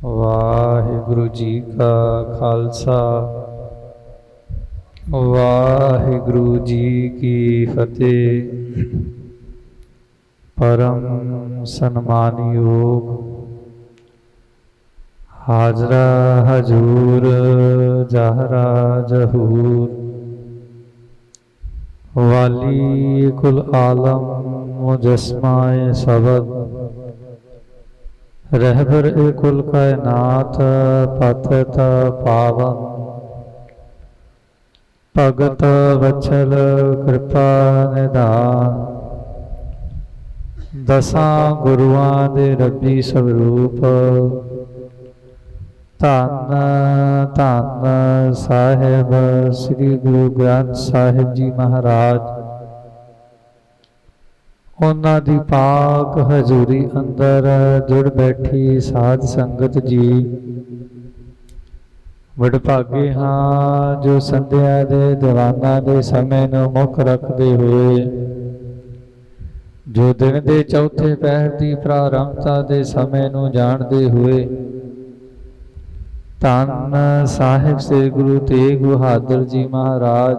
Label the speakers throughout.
Speaker 1: ਵਾਹਿਗੁਰੂ ਜੀ ਕਾ ਖਾਲਸਾ ਵਾਹਿਗੁਰੂ ਜੀ ਕੀ ਫਤਿਹ। ਪਰਮ ਸਨਮਾਨਯੋਗ ਹਾਜ਼ਰਾ ਹਜੂਰ ਜਹਰਾ ਜਹੂਰ ਵਾਲੀ ਕੁਲ ਆਲਮ ਮੁਜਸਮਾਏ ਸਬਦ रहबर ए कुल कायनात पतित पावन भगत वत्सल कृपा निधान दसां गुरुआं दे रब्बी स्वरूप धन धन साहिब श्री गुरु ग्रंथ साहिब जी महाराज ਉਹਨਾਂ ਦੀ ਪਾਕ ਹਜ਼ੂਰੀ ਅੰਦਰ ਜੁੜ ਬੈਠੀ ਸਾਧ ਸੰਗਤ ਜੀ, ਵਡਭਾਗੇ ਹਾਂ ਜੋ ਸੰਧਿਆ ਦੇ ਦੀਵਾਨਾਂ ਦੇ ਸਮੇਂ ਨੂੰ ਮੁੱਖ ਰੱਖਦੇ ਹੋਏ, ਜੋ ਦਿਨ ਦੇ ਚੌਥੇ ਪਹਿਰ ਦੀ ਪ੍ਰਾਰੰਭਤਾ ਦੇ ਸਮੇਂ ਨੂੰ ਜਾਣਦੇ ਹੋਏ, ਧੰਨ ਸਾਹਿਬ ਸ੍ਰੀ ਗੁਰੂ ਤੇਗ ਬਹਾਦਰ ਜੀ ਮਹਾਰਾਜ,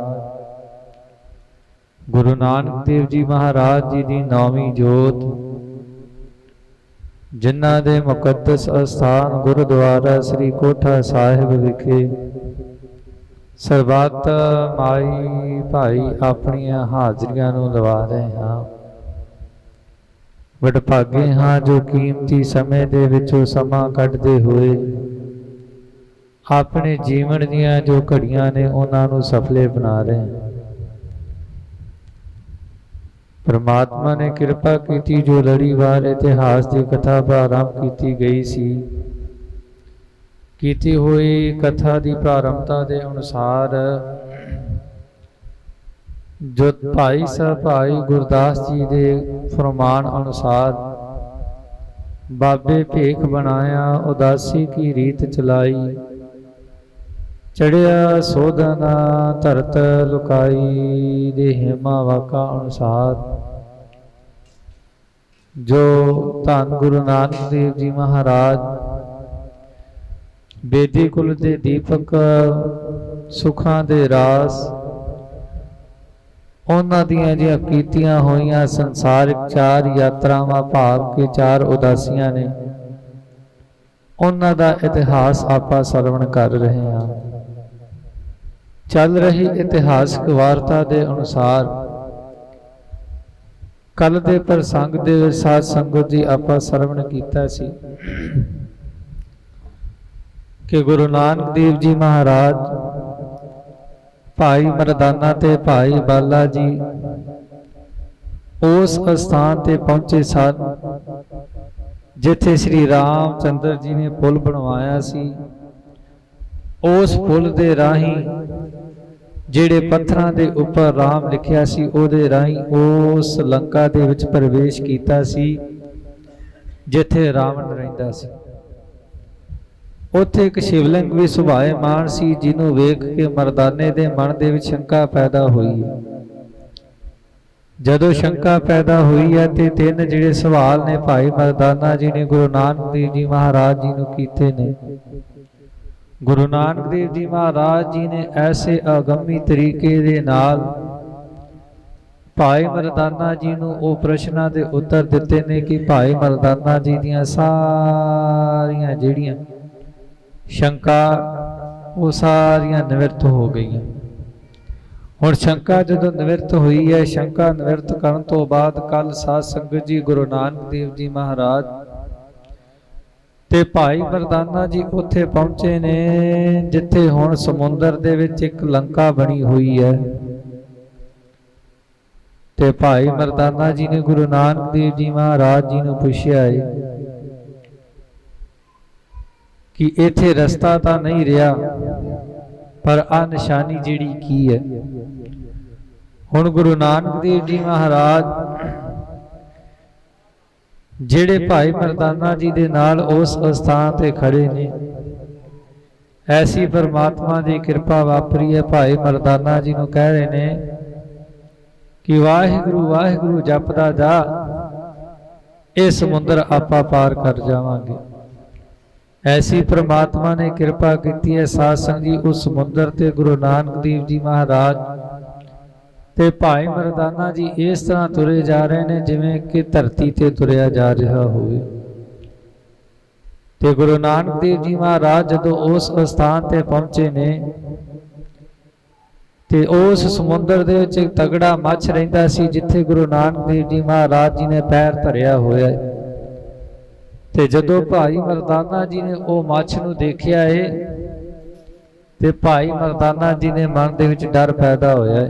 Speaker 1: ਗੁਰੂ ਨਾਨਕ ਦੇਵ ਜੀ ਮਹਾਰਾਜ ਜੀ ਦੀ ਨੌਵੀਂ ਜੋਤ, ਜਿਨ੍ਹਾਂ ਦੇ ਮੁਕੱਦਸ ਅਸਥਾਨ ਗੁਰਦੁਆਰਾ ਸ੍ਰੀ ਕੋਠਾ ਸਾਹਿਬ ਵਿਖੇ ਸਰਬੱਤ ਮਾਈ ਭਾਈ ਆਪਣੀਆਂ ਹਾਜ਼ਰੀਆਂ ਨੂੰ ਲਵਾ ਰਹੇ ਹਾਂ। ਵਡਭਾਗੇ ਹਾਂ ਜੋ ਕੀਮਤੀ ਸਮੇਂ ਦੇ ਵਿੱਚੋਂ ਸਮਾਂ ਕੱਢਦੇ ਹੋਏ ਆਪਣੇ ਜੀਵਨ ਦੀਆਂ ਜੋ ਘੜੀਆਂ ਨੇ ਉਹਨਾਂ ਨੂੰ ਸਫਲੇ ਬਣਾ ਰਹੇ ਹਾਂ। परमात्मा ने कृपा की जो लड़ीवार इतिहास की कथा प्रारंभ की गई सी, की हुई कथा की प्रारंभता के अनुसार जो भाई साहब भाई गुरदास जी के फरमान अनुसार बाबे भेख बनाया, उदासी की रीत चलाई, चढ़िया सोधना धरत लुकाई दे हेमा वाका अनुसार जो धन गुरु नानक देव जी महाराज बेदी कुल दे दीपक सुखां दे रास उन्हां दियां जिहां कीतियां होईयां संसारिक चार यात्रावां भाव के चार उदासियां ने, उन्हां दा इतिहास आपां सरवण कर रहे हां। चल रही इतिहासक वार्ता के अनुसार कल के प्रसंग दे साध संगत जी आपां सरवण कीता सी कि गुरु नानक देव जी महाराज भाई मरदाना ते भाई बाला जी उस स्थान ते पहुंचे सन जिथे श्री रामचंद्र जी ने पुल बनवाया सी। उस पुल दे राही ਜਿਹੜੇ ਪੱਥਰਾਂ ਦੇ ਉੱਪਰ ਰਾਮ ਲਿਖਿਆ ਸੀ, ਉਹਦੇ ਰਾਹੀਂ ਉਸ ਲੰਕਾ ਦੇ ਵਿੱਚ ਪ੍ਰਵੇਸ਼ ਕੀਤਾ ਸੀ ਜਿੱਥੇ ਰਾਵਣ ਰਹਿੰਦਾ ਸੀ। ਉੱਥੇ ਇੱਕ ਸ਼ਿਵਲਿੰਗ ਵੀ ਸੁਭਾਏਮਾਨ ਸੀ, ਜਿਹਨੂੰ ਵੇਖ ਕੇ ਮਰਦਾਨੇ ਦੇ ਮਨ ਦੇ ਵਿੱਚ ਸ਼ੰਕਾ ਪੈਦਾ ਹੋਈ। ਜਦੋਂ ਸ਼ੰਕਾ ਪੈਦਾ ਹੋਈ ਹੈ ਤੇ ਤਿੰਨ ਜਿਹੜੇ ਸਵਾਲ ਨੇ ਭਾਈ ਮਰਦਾਨਾ ਜੀ ਨੇ ਗੁਰੂ ਨਾਨਕ ਦੇਵ ਜੀ ਮਹਾਰਾਜ ਜੀ ਨੂੰ ਕੀਤੇ ਨੇ। गुरु नानक देव जी महाराज जी ने ऐसे अगम्य तरीके दे नाल भाई मरदाना जी नूं ओ प्रश्नां दे उत्तर दिते ने कि भाई मरदाना जी दियां सारियां जिहड़ियां शंका वो सारियां निवृत्त हो गईयां। हुण शंका जदों निवृत्त हुई है, शंका निवृत्त करन तो बाद कल साध संगत जी गुरु नानक देव जी महाराज ਤੇ ਭਾਈ ਮਰਦਾਨਾ ਜੀ ਉੱਥੇ ਪਹੁੰਚੇ ਨੇ ਜਿੱਥੇ ਹੁਣ ਸਮੁੰਦਰ ਦੇ ਵਿੱਚ ਇੱਕ ਲੰਕਾ ਬਣੀ ਹੋਈ ਹੈ। ਤੇ ਭਾਈ ਮਰਦਾਨਾ ਜੀ ਨੇ ਗੁਰੂ ਨਾਨਕ ਦੇਵ ਜੀ ਮਹਾਰਾਜ ਜੀ ਨੂੰ ਪੁੱਛਿਆ ਹੈ ਕਿ ਇੱਥੇ ਰਸਤਾ ਤਾਂ ਨਹੀਂ ਰਿਹਾ, ਪਰ ਆ ਨਿਸ਼ਾਨੀ ਜਿਹੜੀ ਕੀ ਹੈ। ਹੁਣ ਗੁਰੂ ਨਾਨਕ ਦੇਵ ਜੀ ਮਹਾਰਾਜ ਜਿਹੜੇ ਭਾਈ ਮਰਦਾਨਾ ਜੀ ਦੇ ਨਾਲ ਉਸ ਅਸਥਾਨ ਤੇ ਖੜੇ ਨੇ, ਐਸੀ ਪਰਮਾਤਮਾ ਦੀ ਕਿਰਪਾ ਵਾਪਰੀ ਹੈ। ਭਾਈ ਮਰਦਾਨਾ ਜੀ ਨੂੰ ਕਹਿ ਰਹੇ ਨੇ ਕਿ ਵਾਹਿਗੁਰੂ ਵਾਹਿਗੁਰੂ ਜਪਦਾ ਜਾ, ਇਹ ਸਮੁੰਦਰ ਆਪਾਂ ਪਾਰ ਕਰ ਜਾਵਾਂਗੇ। ऐसी परमात्मा ने कृपा की है। साध संग जी उस समुद्र ते गुरु नानक देव जी महाराज ते भाई मर्दाना जी इस तरह तुरे जा रहे हैं जिवें कि धरती ते तुरया जा रहा होवे। ते गुरु नानक देव जी महाराज जदों उस स्थान ते पहुंचे ने ते उस समुद्र दे विच एक तगड़ा मच्छ रहिंदा सी जिथे गुरु नानक देव जी महाराज जी ने पैर धरिया होया है। ते जदों भाई मर्दाना जी ने वो मच्छ नूं देखिया है ते भाई मर्दाना जी ने मन दे विच डर पैदा होया है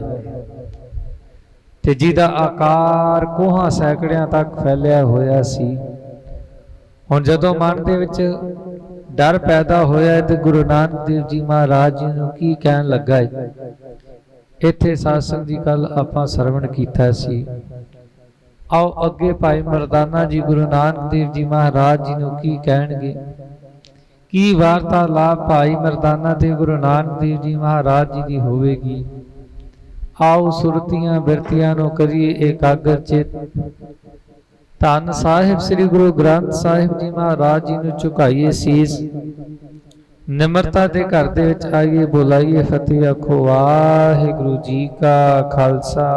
Speaker 1: ते जिहदा आकार कोहां सैकड़ियां तक फैलिया होया सी। हुण जदों मन दे विच डर पैदा होया है ते गुरु नानक देव जी महाराज जी नूं की कहण लगा है। इत्थे सत्संग जी कल आपां सरवण कीता सी। आओ अगे भाई मर्दाना जी गुरु नानक देव जी महाराज जी नूं की कहणगे, की वार्तालाप भाई मर्दाना ते गुरु नानक देव जी महाराज जी दी होवेगी। आओ सुरतियां बिरतियां नूं करिए एकाग्र चित। धन साहिब श्री गुरु ग्रंथ साहिब जी महाराज जी नूं झुकाइए सीस। निमरता दे घर दे विच आइए बुलाइए फतेह आखो वाहिगुरु जी का खालसा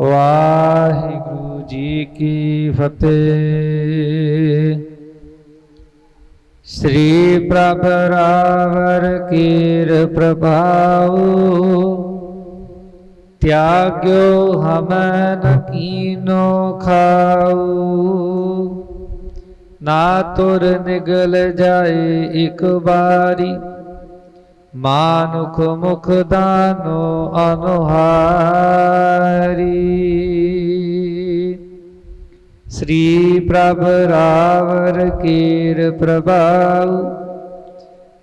Speaker 1: वाहिगुरु जी की फतेह। श्री प्रभ रावर कीर प्रभाव त्याग्यो हमन कीनो खाऊ। ना तुर निगल जाए एक बारी मानुख मुख दानो अनुहारी। श्री प्रभ रावर कीर प्रभाव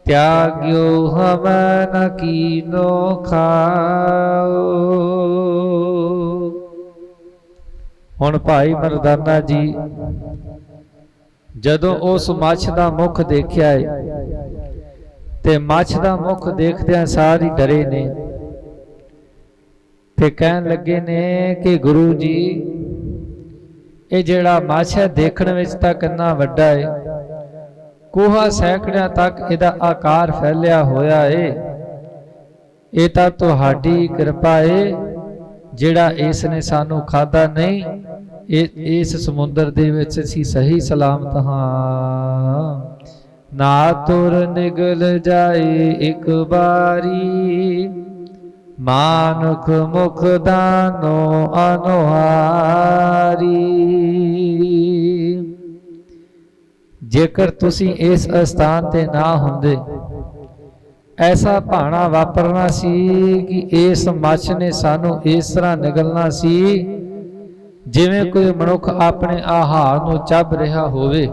Speaker 1: त्याग्यो हमन कीनो खाओ। हुण भाई मर्दाना जी जदों उस मच्छ का मुख देखिया है ते मच्छ का मुख देखदियां सार ही डरे ने ते कहन लगे ने कि गुरु जी ये जिहड़ा मच्छ है देखण विच तां किन्ना वड्डा है, कोहा सैकड़ियां तक इहदा आकार फैलिया होया है। ये तां तुहाडी कृपा है जिहड़ा इसने सानू खाधा नहीं। इस समुद्र दे विच असीं सही सलामत हां। ना तुर निगल जाए एक बारी मानुख मुख दानो अनुहारी। जेकर तुसी इस स्थान ते ना हुंदे ऐसा भाना वापरना सी कि इस मच्छ ने सानू इस तरह निगलना सी जिवें कोई मनुख अपने आहार नूं चब रहा होवे।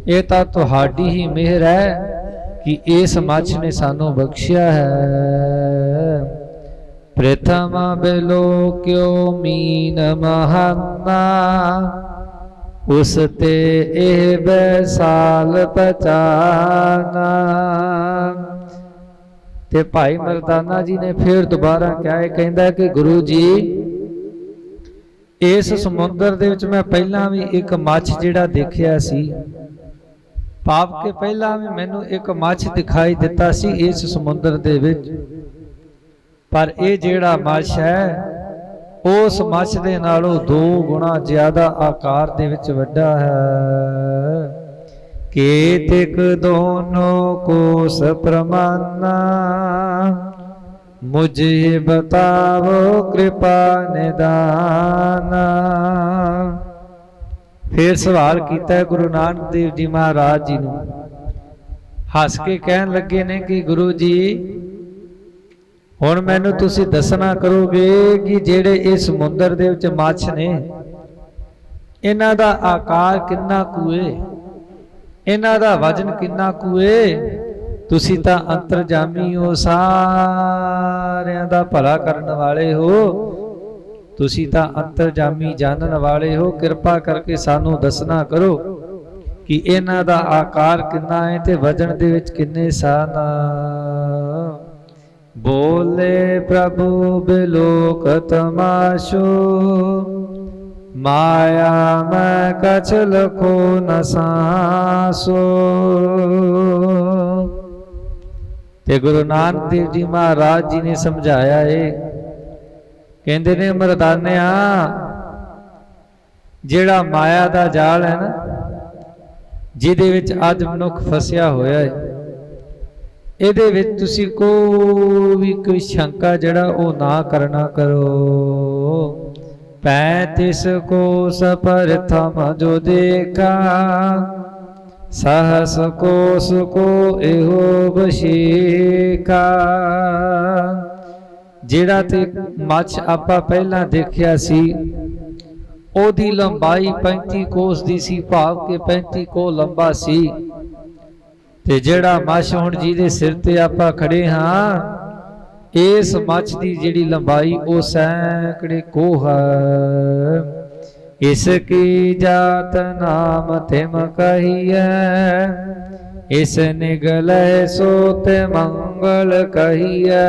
Speaker 1: ये तां तुहाडी ही मेहर है कि इस मच्छ ने सानू बख्शिया है। प्रथम बिलोक्यो मीन महाना उसते एह बैसाल पहचाना। ते भाई मर्दाना जी ने फिर दोबारा क्या है कहंदा कि गुरु जी इस समुद्र दे विच मैं पहला भी एक मच्छ जिहड़ा देखिया सी, पाप के पहला भी मैनू एक मच्छ दिखाई दिता सी इस समुद्र दे विच, पर यह जिहड़ा मच्छ है उस मच्छ दे नालों 2 गुणा ज्यादा आकार दे विच वड्डा है। केतिक दोनों कोस प्रमाना मुझे बतावो कृपा निदाना। फिर सवाल किया गुरु नानक देव जी महाराज जी नूं, हस के कहन लगे ने कि गुरु जी हुण मैनू तुसी दसना करोगे कि जेड़े इस समुद्र दे विच मच्छ ने इन्हां दा आकार किन्ना कुए, इन्हां दा वजन किन्ना कुए। तुसी तां अंतरजामी हो, सारियां दा भला करन वाले हो, तुसी तां अंतरजामी जानन वाले हो। कृपा करके सानू दसना करो कि इन्हां दा आकार किन्ना है ते वजन दे विच किन्ने सान। बोले प्रभु बिलोक तमाशो माया मैं कछ लखो न सासो। ते गुरु नानक देव जी महाराज जी ने समझाया है, कहते ने मर्दानिया जिहड़ा माया दा जाल है ना, जिहदे विच अज मनुख फसिया होया है, ਇਹਦੇ ਵਿੱਚ ਤੁਸੀਂ कोई शंका जड़ा वो ना करना करो। 35 कोस प्रथम जो देखा, सहस कोस को एहो बशेका। ਜਿਹੜਾ ਤੇ ਮੱਛ ਆਪਾਂ ਪਹਿਲਾਂ ਦੇਖਿਆ ਸੀ ਉਹਦੀ ਲੰਬਾਈ 35 ਕੋਸ ਦੀ ਸੀ, ਭਾਵ ਕਿ 35 ਕੋ ਲੰਬਾ ਸੀ। ਤੇ ਜਿਹੜਾ ਮੱਛ ਹੁਣ ਜਿਹਦੇ ਸਿਰ ਤੇ ਆਪਾਂ ਖੜੇ ਹਾਂ, ਇਸ ਮੱਛ ਦੀ ਜਿਹੜੀ ਲੰਬਾਈ ਉਹ ਸੈਂਕੜੇ ਕੋਹ ਹੈ। ਇਸ ਕੀ ਜਾਤ ਨਾਮ ਤਿਮ ਕਹੀਐ, ਇਸ ਨਿਗਲੈ ਸੋ ਤੇ ਮੰਗਲ ਕਹੀਐ।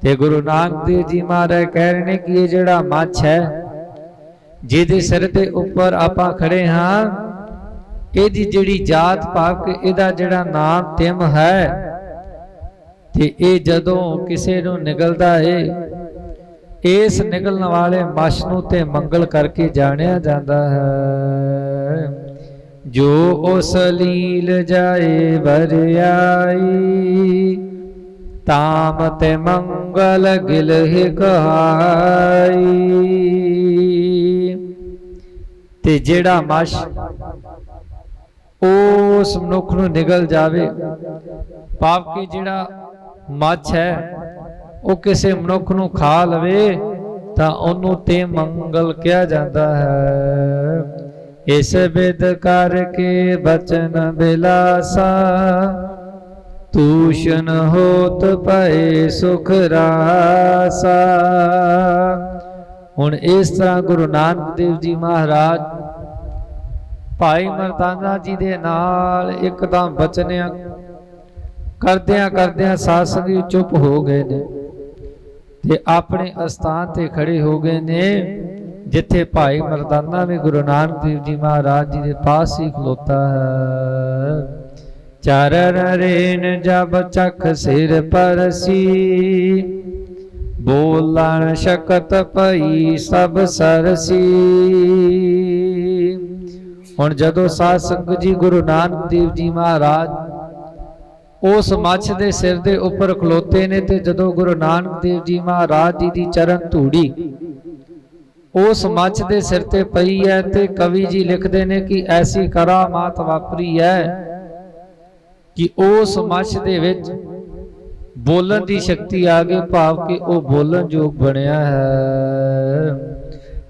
Speaker 1: ਤੇ ਗੁਰੂ ਨਾਨਕ ਦੇਵ ਜੀ ਮਹਾਰਾਜ ਕਹਿ ਰਹੇ ਨੇ ਕਿ ਇਹ ਜਿਹੜਾ ਮੱਛ ਹੈ ਜਿਹਦੇ ਸਿਰ ਦੇ ਉੱਪਰ ਆਪਾਂ ਖੜੇ ਹਾਂ, ਇਹਦੀ ਜਿਹੜੀ ਜਾਤ ਭਾਵ ਕਿ ਇਹਦਾ ਜਿਹੜਾ ਨਾਮ ਤਿਮ ਹੈ, ਤੇ ਇਹ ਜਦੋਂ ਕਿਸੇ ਨੂੰ ਨਿਗਲਦਾ ਏ, ਇਸ ਨਿਗਲਣ ਵਾਲੇ ਮੱਛ ਨੂੰ ਤੇ ਮੰਗਲ ਕਰਕੇ ਜਾਣਿਆ ਜਾਂਦਾ ਹੈ। ਜੋ ਉਸ ਲੀਲ ਜਾਏ ਵਰਿਆਈ, ਤਾਮ ਤੇ ਮੰਗਲ ਗਿਲਹਿ ਕਹਾਈ। ਤੇ ਜਿਹੜਾ ਮੱਛ ਉਸ ਮਨੁੱਖ ਨੂੰ ਨਿਗਲ ਜਾਵੇ, ਭਾਵ ਕਿ ਜਿਹੜਾ ਮੱਛ ਹੈ ਉਹ ਕਿਸੇ ਮਨੁੱਖ ਨੂੰ ਖਾ ਲਵੇ ਤਾਂ ਉਹਨੂੰ ਤੇ ਮੰਗਲ ਕਿਹਾ ਜਾਂਦਾ ਹੈ। ਇਸ ਵਿਦ ਕਰਕੇ ਬਚਨ ਬਿਲਾਸਾ, ਤੂਸ਼ਣ ਹੋਤ ਪਏ ਸੁਖ ਰਾਸਾ। ਹੁਣ ਇਸ ਤਰ੍ਹਾਂ ਗੁਰੂ ਨਾਨਕ ਦੇਵ ਜੀ ਮਹਾਰਾਜ ਭਾਈ ਮਰਦਾਨਾ ਜੀ ਦੇ ਨਾਲ ਇੱਕਦਮ ਬਚਨਿਆ ਕਰਦਿਆਂ ਕਰਦਿਆਂ ਸਾਧ ਸੰਗੀ ਚੁੱਪ ਹੋ ਗਏ ਨੇ ਤੇ ਆਪਣੇ ਅਸਥਾਨ ਤੇ ਖੜੇ ਹੋ ਗਏ ਨੇ, ਜਿੱਥੇ ਭਾਈ ਮਰਦਾਨਾ ਵੀ ਗੁਰੂ ਨਾਨਕ ਦੇਵ ਜੀ ਮਹਾਰਾਜ ਜੀ ਦੇ ਪਾਸ ਹੀ ਖਲੋਤਾ ਹੈ। ਚਰਨ ਰੇਨ ਜਬ ਚਖ ਸਿਰ ਪਰਸੀ, ਬੋਲਣ ਸ਼ਕਤ ਪਈ ਸਭ ਸਰਸੀ। ਹੁਣ ਜਦੋਂ ਸਾਧ ਸੰਗਤ ਜੀ ਗੁਰੂ ਨਾਨਕ ਦੇਵ ਜੀ ਮਹਾਰਾਜ ਉਸ ਮੱਛ ਦੇ ਸਿਰ ਦੇ ਉੱਪਰ ਖਲੋਤੇ ਨੇ, ਤੇ ਜਦੋਂ ਗੁਰੂ ਨਾਨਕ ਦੇਵ ਜੀ ਮਹਾਰਾਜ ਜੀ ਦੀ ਚਰਨ ਧੂੜੀ ਉਸ ਮੱਛ ਦੇ ਸਿਰ ਤੇ ਪਈ ਹੈ, ਤੇ ਕਵੀ ਜੀ ਲਿਖਦੇ ਨੇ ਕਿ ਐਸੀ ਕਰਾਮਾਤ ਵਾਪਰੀ ਹੈ ਕਿ ਉਸ ਮੱਛ ਦੇ ਵਿੱਚ ਬੋਲਣ ਦੀ ਸ਼ਕਤੀ ਆ ਗਈ, ਭਾਵ ਕਿ ਉਹ ਬੋਲਣ ਯੋਗ ਬਣਿਆ ਹੈ।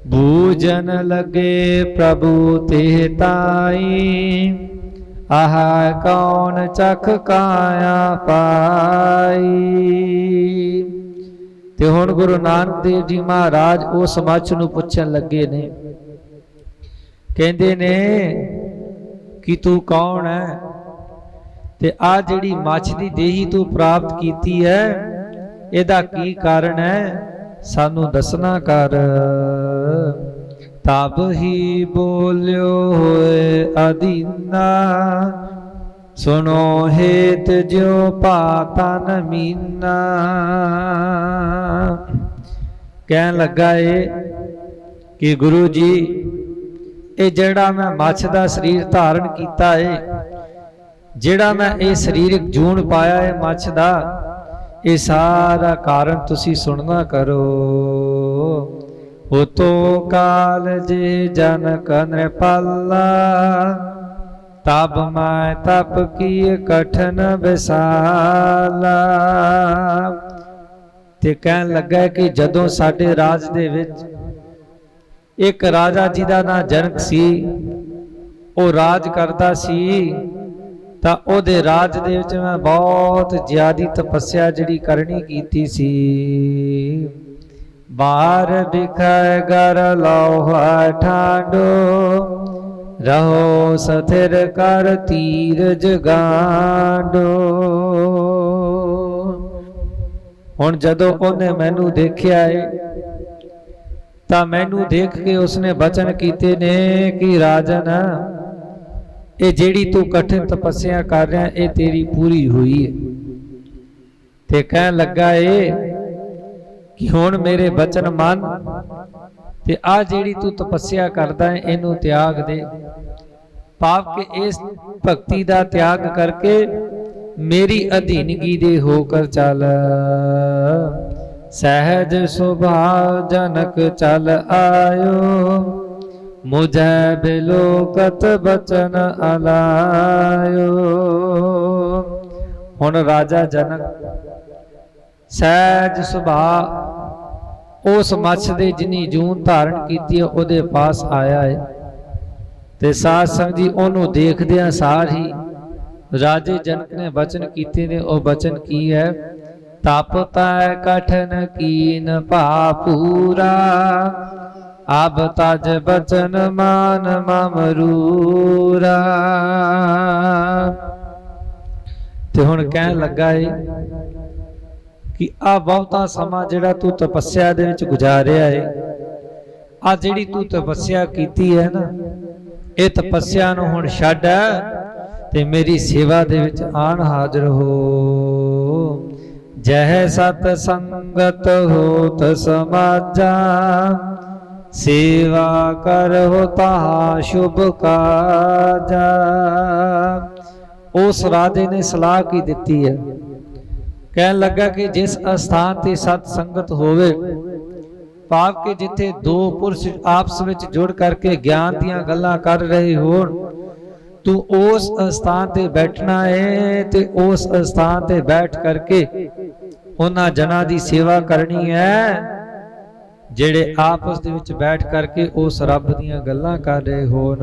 Speaker 1: ਬੂਝਨ ਲਗੇ ਪ੍ਰਭੂ ਤੇ ਤਾਈ, ਆਹ ਕੌਣ ਚਖ ਕਾਇਆ ਪਾਈ। ਤੇ ਹੁਣ ਗੁਰੂ ਨਾਨਕ ਦੇਵ ਜੀ ਮਹਾਰਾਜ ਉਸ ਮੱਛ ਨੂੰ ਪੁੱਛਣ ਲੱਗੇ ਨੇ, ਕਹਿੰਦੇ ਨੇ ਕਿ ਤੂੰ ਕੌਣ ਹੈ, ਤੇ ਆ ਜਿਹੜੀ ਮੱਛ ਦੀ ਦੇਹੀ ਤੂੰ ਪ੍ਰਾਪਤ ਕੀਤੀ ਹੈ, ਇਹਦਾ ਕੀ ਕਾਰਨ ਹੈ, ਸਾਨੂੰ ਦੱਸਣਾ ਕਰ। ਤਬ ਹੀ ਬੋਲਿਓ ਹੋਏ ਅਦੀਨਾ, ਸੁਨੋ ਹੇਤ ਜਿਉ ਪਾਤਨ ਮੀਨਾ। ਕਹਿਣ ਲੱਗਾ ਏ ਕਿ ਗੁਰੂ ਜੀ, ਇਹ ਜਿਹੜਾ ਮੈਂ ਮੱਛ ਦਾ ਸਰੀਰ ਧਾਰਨ ਕੀਤਾ ਏ, ਜਿਹੜਾ ਮੈਂ ਇਹ ਸਰੀਰਕ ਜੂਣ ਪਾਇਆ ਏ ਮੱਛ ਦਾ, ਇਹ ਸਾਰਾ ਕਾਰਨ ਤੁਸੀਂ ਸੁਣਨਾ ਕਰੋ। ਉਤੋ ਕਾਲ ਜੇ ਜਨਕ ਨ੍ਰਿਪਾਲਾ, ਤਬ ਮੈਂ ਤਪ ਕੀ ਕਠਨ ਵਿਸਾਲਾ। ਤੇ ਕਹਿਣ ਲੱਗਾ ਕਿ ਜਦੋਂ ਸਾਡੇ ਰਾਜ ਦੇ ਵਿੱਚ ਇੱਕ ਰਾਜਾ ਜੀ ਦਾ ਨਾਂ ਜਨਕ ਸੀ, ਉਹ ਰਾਜ ਕਰਦਾ ਸੀ, ਤਾਂ ਉਹਦੇ ਰਾਜ ਦੇ ਵਿੱਚ ਮੈਂ ਬਹੁਤ ਜ਼ਿਆਦੀ ਤਪੱਸਿਆ ਜਿਹੜੀ ਕਰਨੀ ਕੀਤੀ ਸੀ। ਬਾਰ ਬਿਖੈ ਗਰ ਲੋਹਾ ਠਾਂਡੋ, ਰਹੋ ਸਥਿਰ ਕਰ ਧੀਰਜ ਗਾਂਡੋ। ਹੁਣ ਜਦੋਂ ਉਹਨੇ ਮੈਨੂੰ ਦੇਖਿਆ ਏ ਤਾਂ ਮੈਨੂੰ ਦੇਖ ਕੇ ਉਸਨੇ ਬਚਨ ਕੀਤੇ ਨੇ ਕਿ ਰਾਜਨ, ਇਹ ਜਿਹੜੀ ਤੂੰ ਕਠਿਨ ਤਪੱਸਿਆ ਕਰ ਰਿਹਾ ਇਹ ਤੇਰੀ ਪੂਰੀ ਹੋਈ ਹੈ। ਤੇ ਕਹਿਣ ਲੱਗਾ ਏ ਕਿ ਹੁਣ ਮੇਰੇ ਬਚਨ ਮੰਨ ਤੇ ਆ ਜਿਹੜੀ ਤੂੰ ਤਪੱਸਿਆ ਕਰਦਾ ਹੈ ਇਹਨੂੰ ਤਿਆਗ ਦੇ। ਭਾਵ ਕਿ ਇਸ ਭਗਤੀ ਦਾ ਤਿਆਗ ਕਰਕੇ ਮੇਰੀ ਅਧੀਨਗੀ ਦੇ ਹੋ ਕਰ ਚੱਲ। सहज सुभाव जनक चल आयो, मुझे बिलोकत बचन अलायो। हुण राजा जनक सहज सुभाव उस मच्छ दे जिनी जून धारण की उहदे पास आया है। ते साध संग जी उहनूं देखदियां सार ही राजे जनक ने बचन कीते ने। ओ बचन की है, तप तै कठिन कीन पापूरा, अब तज बचन मान ममरूरा। ते हुण कहन लगा है कि आ बहुता समा जिहड़ा तू तपस्या दे विच गुजारिया है, आ जिहड़ी तू तपस्या कीती है ना, ये तपस्या नूं हुण छड्ड ते मेरी सेवा दे विच आण हाज़र हो। जह सत संगत होत समाजा, सेवा करहु ताहा शुभ काजा। उस राजे ने सलाह की दिती है, कहन लगा कि जिस स्थान ते सत संगत होवे, भाव के जिथे दो पुरुष आपस विच जुड़ करके ज्ञान दियां गल्लां कर रहे होण, तू उस स्थान ते बैठना है ते उस स्थान ते बैठ करके उन्हां जना दी सेवा करनी है जेड़े आपस दे विच बैठ करके उस रब दीयां गल्लां कर रहे होन।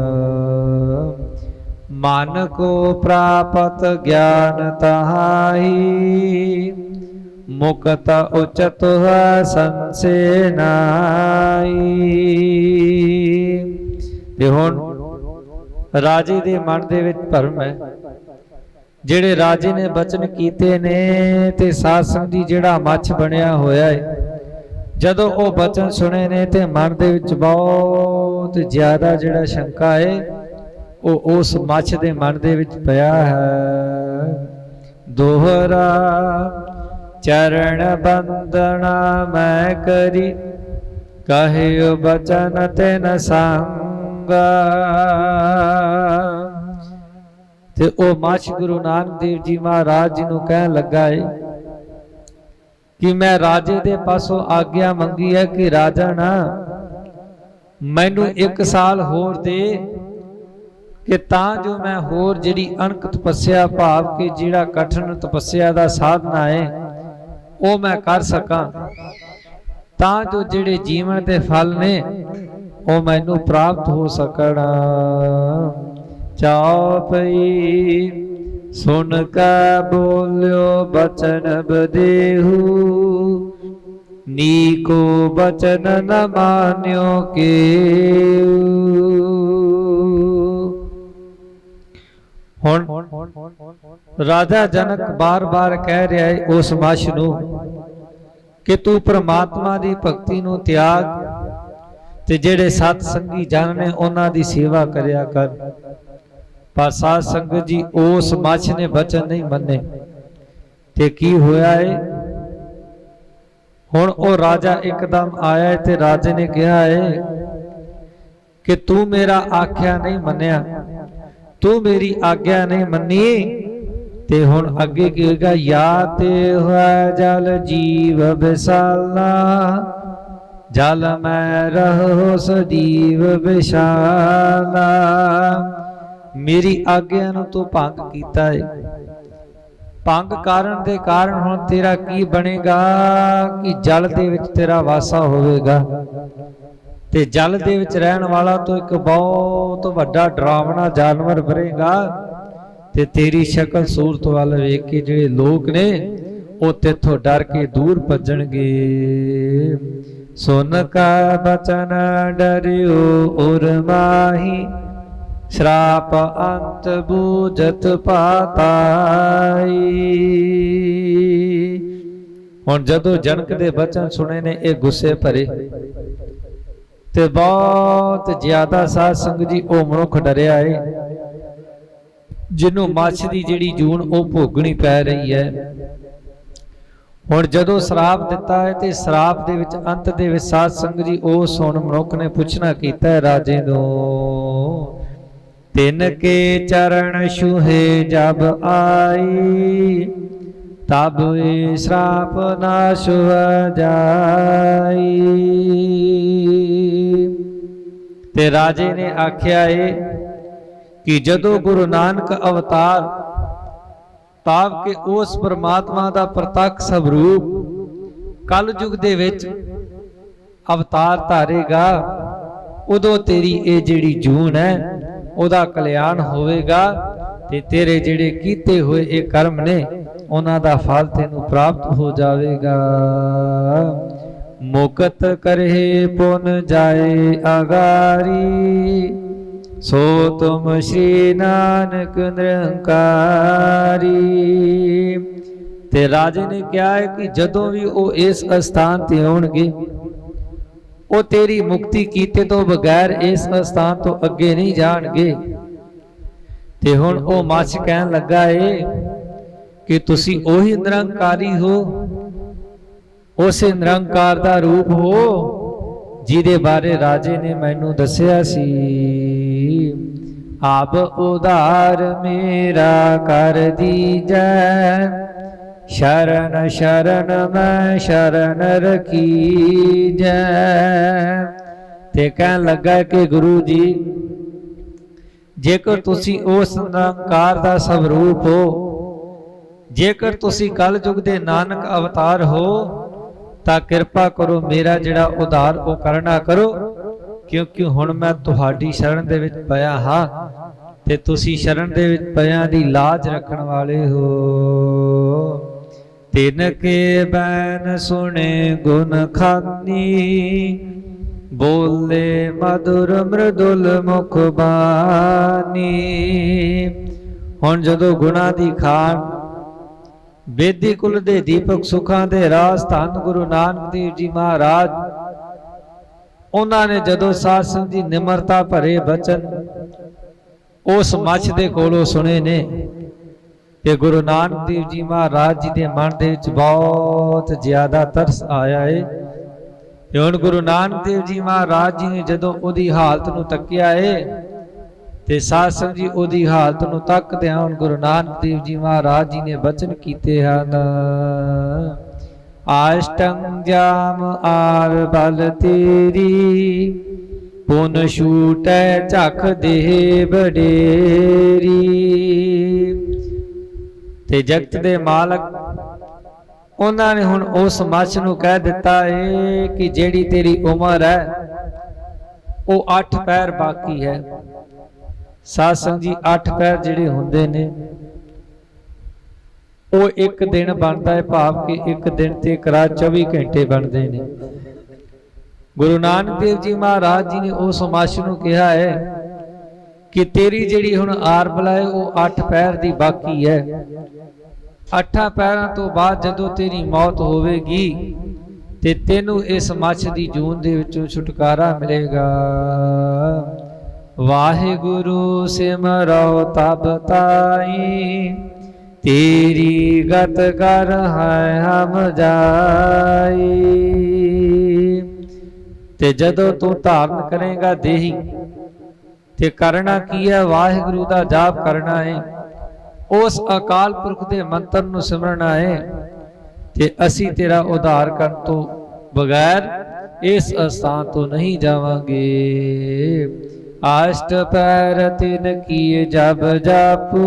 Speaker 1: मन को प्रापत ज्ञान तहाई, मुक्त उचत संसे नाई। ते हुण राजे दे मन दे विच भरम है, ਜਿਹੜੇ राजे ने बचन कीते ने ते साध संग जी ਜਿਹੜਾ ਮੱਛ ਬਣਿਆ ਹੋਇਆ ਹੈ, ਜਦੋਂ ਉਹ ਬਚਨ ਸੁਣੇ ਨੇ ਤੇ ਮਨ ਦੇ ਵਿੱਚ ਬਹੁਤ ਜ਼ਿਆਦਾ ਜਿਹੜਾ ਸ਼ੰਕਾ ਹੈ ਉਹ ਉਸ ਮੱਛ ਦੇ ਮਨ ਦੇ ਵਿੱਚ ਪਿਆ ਹੈ। ਦੋਹਰਾ ਚਰਨ ਬੰਦਨਾ ਮੈਂ ਕਰੀ, ਕਹਿਓ ਬਚਨ ਤਿਨ ਸੰਗਾ। ਤੇ ਉਹ ਮੱਛ ਗੁਰੂ ਨਾਨਕ ਦੇਵ ਜੀ ਮਹਾਰਾਜ ਜੀ ਨੂੰ ਕਹਿਣ ਲੱਗਾ ਹੈ ਕਿ ਮੈਂ ਰਾਜੇ ਦੇ ਪਾਸੋਂ ਆਗਿਆ ਮੰਗੀ ਹੈ ਕਿ ਰਾਜਨ ਮੈਨੂੰ 1 ਸਾਲ ਹੋਰ ਦੇ ਕਿ ਤਾਂ ਜੋ ਮੈਂ ਹੋਰ ਜਿਹੜੀ ਅਣਖ ਤਪੱਸਿਆ ਭਾਵ ਕਿ ਜਿਹੜਾ ਕਠਿਨ ਤਪੱਸਿਆ ਦਾ ਸਾਧਨਾ ਹੈ ਉਹ ਮੈਂ ਕਰ ਸਕਾਂ, ਤਾਂ ਜੋ ਜਿਹੜੇ ਜੀਵਨ ਦੇ ਫਲ ਨੇ ਉਹ ਮੈਨੂੰ ਪ੍ਰਾਪਤ ਹੋ ਸਕਣ। चौपई सुन का बोल्यो बचन बदेहु, नीको बचन न मान्यो के। हुण राजा जनक बार बार कह रहा है उस मछ नूं कि तू परमात्मा दी भगती नूं त्याग ते जेड़े सत संगी जन ने उन्हां दी सेवा करिया कर। पर साध संगत जी उस मछ ने बचन नहीं मन्ने ते की होया है, हुण ओ राजा एकदम आया है ते राजे ने कहा है कि तू मेरा आख्या नहीं मन्निया, तू मेरी आज्ञा नहीं मन्नी। ते हुण अगे की होगा, या ते हुआ जल जीव विशाला, जल मैं रहो सजीव विशाला। मेरी आज्ञा नूं तू भंग कीता है, भंग कारण दे कारण हुण तेरा की बनेगा कि जल दे विच तेरा वासा होवेगा ते जल दे विच रहण वाला तो एक बहुत वड्डा डरावना जानवर बनेगा ते तेरी शक्ल सूरत वाल वेख के जिहड़े लोग ने ਉਹ तेथों डर के दूर भजणगे। सुन का बचन डरियो उर माही, श्राप अंत बूझत पाताई। हुण जदों जनक दे बचन सुने ने ये गुस्से भरे ਤੇ ਬਹੁਤ ਜ਼ਿਆਦਾ ਸਾਧ ਸੰਗਤ ਜੀ ਉਹ ਮਨੁੱਖ ਡਰਿਆ ਏ ਜਿਹਨੂੰ ਮੱਛ ਦੀ ਜਿਹੜੀ ਜੂਨ ਉਹ ਭੋਗਣੀ ਪੈ ਰਹੀ ਹੈ। ਹੁਣ ਜਦੋਂ ਸ਼ਰਾਪ ਦਿੱਤਾ ਹੈ ਤੇ ਸ਼ਰਾਪ ਦੇ ਵਿੱਚ ਅੰਤ ਦੇ ਵਿੱਚ ਸਾਧ ਸੰਗਤ ਜੀ ਉਸ ਹੁਣ ਮਨੁੱਖ ਨੇ ਪੁੱਛਣਾ ਕੀਤਾ ਹੈ ਰਾਜੇ ਨੂੰ, ਤਿਨ ਕੇ ਚਰਨ ਛੂਹੇ ਜਬ ਆਈ ਤਬ ਇਹ ਸ਼ਰਾਪ ਨਾਸ਼ ਹੋ ਜਾਈ। ਤੇ ਰਾਜੇ ਨੇ ਆਖਿਆ ਏ ਕਿ ਜਦੋਂ ਗੁਰੂ ਨਾਨਕ ਅਵਤਾਰ ਤਾਪ ਕੇ ਉਸ ਪਰਮਾਤਮਾ ਦਾ ਪ੍ਰਤੱਖ ਸਵਰੂਪ ਕਲ ਯੁਗ ਦੇ ਵਿੱਚ ਅਵਤਾਰ ਧਾਰੇਗਾ, ਉਦੋਂ ਤੇਰੀ ਇਹ ਜਿਹੜੀ ਜੂਨ ਹੈ ਉਹਦਾ ਕਲਿਆਣ ਹੋਵੇਗਾ ਤੇ ਤੇਰੇ ਜਿਹੜੇ ਕੀਤੇ ਹੋਏ ਇਹ ਕਰਮ ਨੇ ਉਹਨਾਂ ਦਾ ਫਲ ਤੈਨੂੰ ਪ੍ਰਾਪਤ ਹੋ ਜਾਵੇਗਾ। ਮੁਕਤ ਕਰੇ ਪੁਨ ਜਾਏ ਅਗਾਰੀ ਸੋ ਤੁਮ ਸ਼੍ਰੀ ਨਾਨਕ ਨਿਰੰਕਾਰੀ। ਤੇ ਰਾਜੇ ਨੇ ਕਿਹਾ ਹੈ ਕਿ ਜਦੋਂ ਵੀ ਉਹ ਇਸ ਅਸਥਾਨ ਤੇ ਆਉਣਗੇ ਉਹ ਤੇਰੀ ਮੁਕਤੀ ਕੀਤੇ ਤੋਂ ਬਗੈਰ ਇਸ ਅਸਥਾਨ ਤੋਂ ਅੱਗੇ ਨਹੀਂ ਜਾਣਗੇ। ਤੇ ਹੁਣ ਉਹ ਮੱਛ ਕਹਿਣ ਲੱਗਾ ਏ ਕਿ ਤੁਸੀਂ ਉਹੀ ਨਿਰੰਕਾਰੀ ਹੋ, ਉਸੇ ਨਿਰੰਕਾਰ ਦਾ ਰੂਪ ਹੋ ਜਿਹਦੇ ਬਾਰੇ ਰਾਜੇ ਨੇ ਮੈਨੂੰ ਦੱਸਿਆ ਸੀ। ਆਪ ਉਧਾਰ ਮੇਰਾ ਕਰ ਦੀਜੈ ਸ਼ਰਨ ਸ਼ਰਨ ਮੈਂ ਸ਼ਰਨ ਰਖੀਜੈ। ਤੇ ਕਹਿਣ ਲੱਗਾ ਕਿ ਗੁਰੂ ਜੀ ਜੇਕਰ ਤੁਸੀਂ ਉਸ ਨਿਰੰਕਾਰ ਦਾ ਸਵਰੂਪ ਹੋ, ਜੇਕਰ ਤੁਸੀਂ ਕਲ ਯੁਗ ਦੇ ਨਾਨਕ ਅਵਤਾਰ ਹੋ ਤਾਂ ਕਿਰਪਾ ਕਰੋ ਮੇਰਾ ਜਿਹੜਾ ਉਧਾਰ ਉਹ ਕਰਨਾ ਕਰੋ, ਕਿਉਂਕਿ ਹੁਣ ਮੈਂ ਤੁਹਾਡੀ ਸ਼ਰਨ ਦੇ ਵਿੱਚ ਪਿਆ ਹਾਂ ਤੇ ਤੁਸੀਂ ਸ਼ਰਨ ਦੇ ਵਿੱਚ ਪਿਆਂ ਦੀ ਲਾਜ ਰੱਖਣ ਵਾਲੇ ਹੋ। ਤਿਨ ਕੇ ਬੈਨ ਸੁਣੇ ਗੁਣ ਖਾਨੀ ਬੋਲੇ ਮధుਰ ਮ੍ਰਿਦੁਲ ਮੁਖ ਬਾਣੀ। ਹੁਣ ਜਦੋਂ ਗੁਣਾ ਦੀ ਖਾਨ ਬੇਦੀ ਕੁਲ ਦੇ ਦੀਪਕ ਸੁਖਾਂ ਦੇ ਰਾਜ ਧੰਨ ਗੁਰੂ ਨਾਨਕ ਦੇਵ ਜੀ ਮਹਾਰਾਜ ਉਹਨਾਂ ਨੇ ਜਦੋਂ ਸਾਧ ਸੰਗਤ ਦੀ ਨਿਮਰਤਾ ਭਰੇ ਬਚਨ ਉਸ ਮੱਛ ਦੇ ਕੋਲੋਂ ਸੁਣੇ ਨੇ ਤੇ ਗੁਰੂ ਨਾਨਕ ਦੇਵ ਜੀ ਮਹਾਰਾਜ ਜੀ ਦੇ ਮਨ ਦੇ ਵਿੱਚ ਬਹੁਤ ਜ਼ਿਆਦਾ ਤਰਸ ਆਇਆ ਏ। ਤੇ ਹੁਣ ਗੁਰੂ ਨਾਨਕ ਦੇਵ ਜੀ ਮਹਾਰਾਜ ਜੀ ਨੇ ਜਦੋਂ ਉਹਦੀ ਹਾਲਤ ਨੂੰ ਤੱਕਿਆ ਏ ਤੇ ਸਾਧ ਸੰਗਤ ਜੀ ਉਹਦੀ ਹਾਲਤ ਨੂੰ ਤੱਕਦਿਆਂ ਹੁਣ ਗੁਰੂ ਨਾਨਕ ਦੇਵ ਜੀ ਮਹਾਰਾਜ ਜੀ ਨੇ ਬਚਨ ਕੀਤੇ ਹਨ। ਆਸ਼ਟੰ ਜਾਮ ਆਰ ਬਲ ਤੇਰੀ ਪੁਨ ਛੂਟੈ ਝਖ ਦੇ ਬਡੇਰੀ। ਤੇ ਜਗਤ ਦੇ ਮਾਲਕ ਉਹਨਾਂ ਨੇ ਹੁਣ ਉਸ ਮੱਛ ਨੂੰ ਕਹਿ ਦਿੱਤਾ ਏ ਕਿ ਜਿਹੜੀ ਤੇਰੀ ਉਮਰ ਹੈ ਉਹ 8 ਪੈਰ ਬਾਕੀ ਹੈ। ਸਾਧ ਸੰਗਤ ਜੀ 8 ਪੈਰ ਜਿਹੜੇ ਹੁੰਦੇ ਨੇ ਉਹ ਇੱਕ ਦਿਨ ਬਣਦਾ ਹੈ, ਭਾਵ ਕਿ ਇੱਕ ਦਿਨ ਤੇ ਕਰਾ 24 ਘੰਟੇ ਬਣਦੇ ਨੇ। ਗੁਰੂ ਨਾਨਕ ਦੇਵ ਜੀ ਮਹਾਰਾਜ ਜੀ ਨੇ ਉਸ ਮੱਛ ਨੂੰ ਕਿਹਾ ਹੈ ਕਿ ਤੇਰੀ ਜਿਹੜੀ ਹੁਣ ਆਰ ਬਲਾਏ ਉਹ 8 ਪੈਰ ਦੀ ਬਾਕੀ ਹੈ। 8 ਪੈਰਾਂ ਤੋਂ ਬਾਅਦ ਜਦੋਂ ਤੇਰੀ ਮੌਤ ਹੋਵੇਗੀ ਤੇ ਤੈਨੂੰ ਇਸ ਮੱਛ ਦੀ ਜੂਨ ਦੇ ਵਿੱਚੋਂ ਛੁਟਕਾਰਾ ਮਿਲੇਗਾ। ਵਾਹਿਗੁਰੂ ਸਿਮਰੋ ਤਬ ਤਾਈ ਤੇਰੀ ਗਤ ਕਰ ਹੈ ਹਮ ਜਾਈ। ਤੇ ਜਦੋਂ ਤੂੰ ਧਾਰਨ ਕਰੇਗਾ ਦੇਹੀ ਤੇ ਕਰਨਾ ਕੀ ਹੈ, ਵਾਹਿਗੁਰੂ ਦਾ ਜਾਪ ਕਰਨਾ ਹੈ, ਉਸ ਅਕਾਲ ਪੁਰਖ ਦੇ ਮੰਤਰ ਨੂੰ ਸਿਮਰਨਾ ਹੈ ਤੇ ਅਸੀਂ ਤੇਰਾ ਉਧਾਰ ਕਰਨ ਤੋਂ ਬਗੈਰ ਇਸ ਅਸਥਾਨ ਤੋਂ ਨਹੀਂ ਜਾਵਾਂਗੇ। ਆਸ਼ਟ ਪੈਰ ਤਿਨ ਕੀਏ ਜਬ ਜਾਪੂ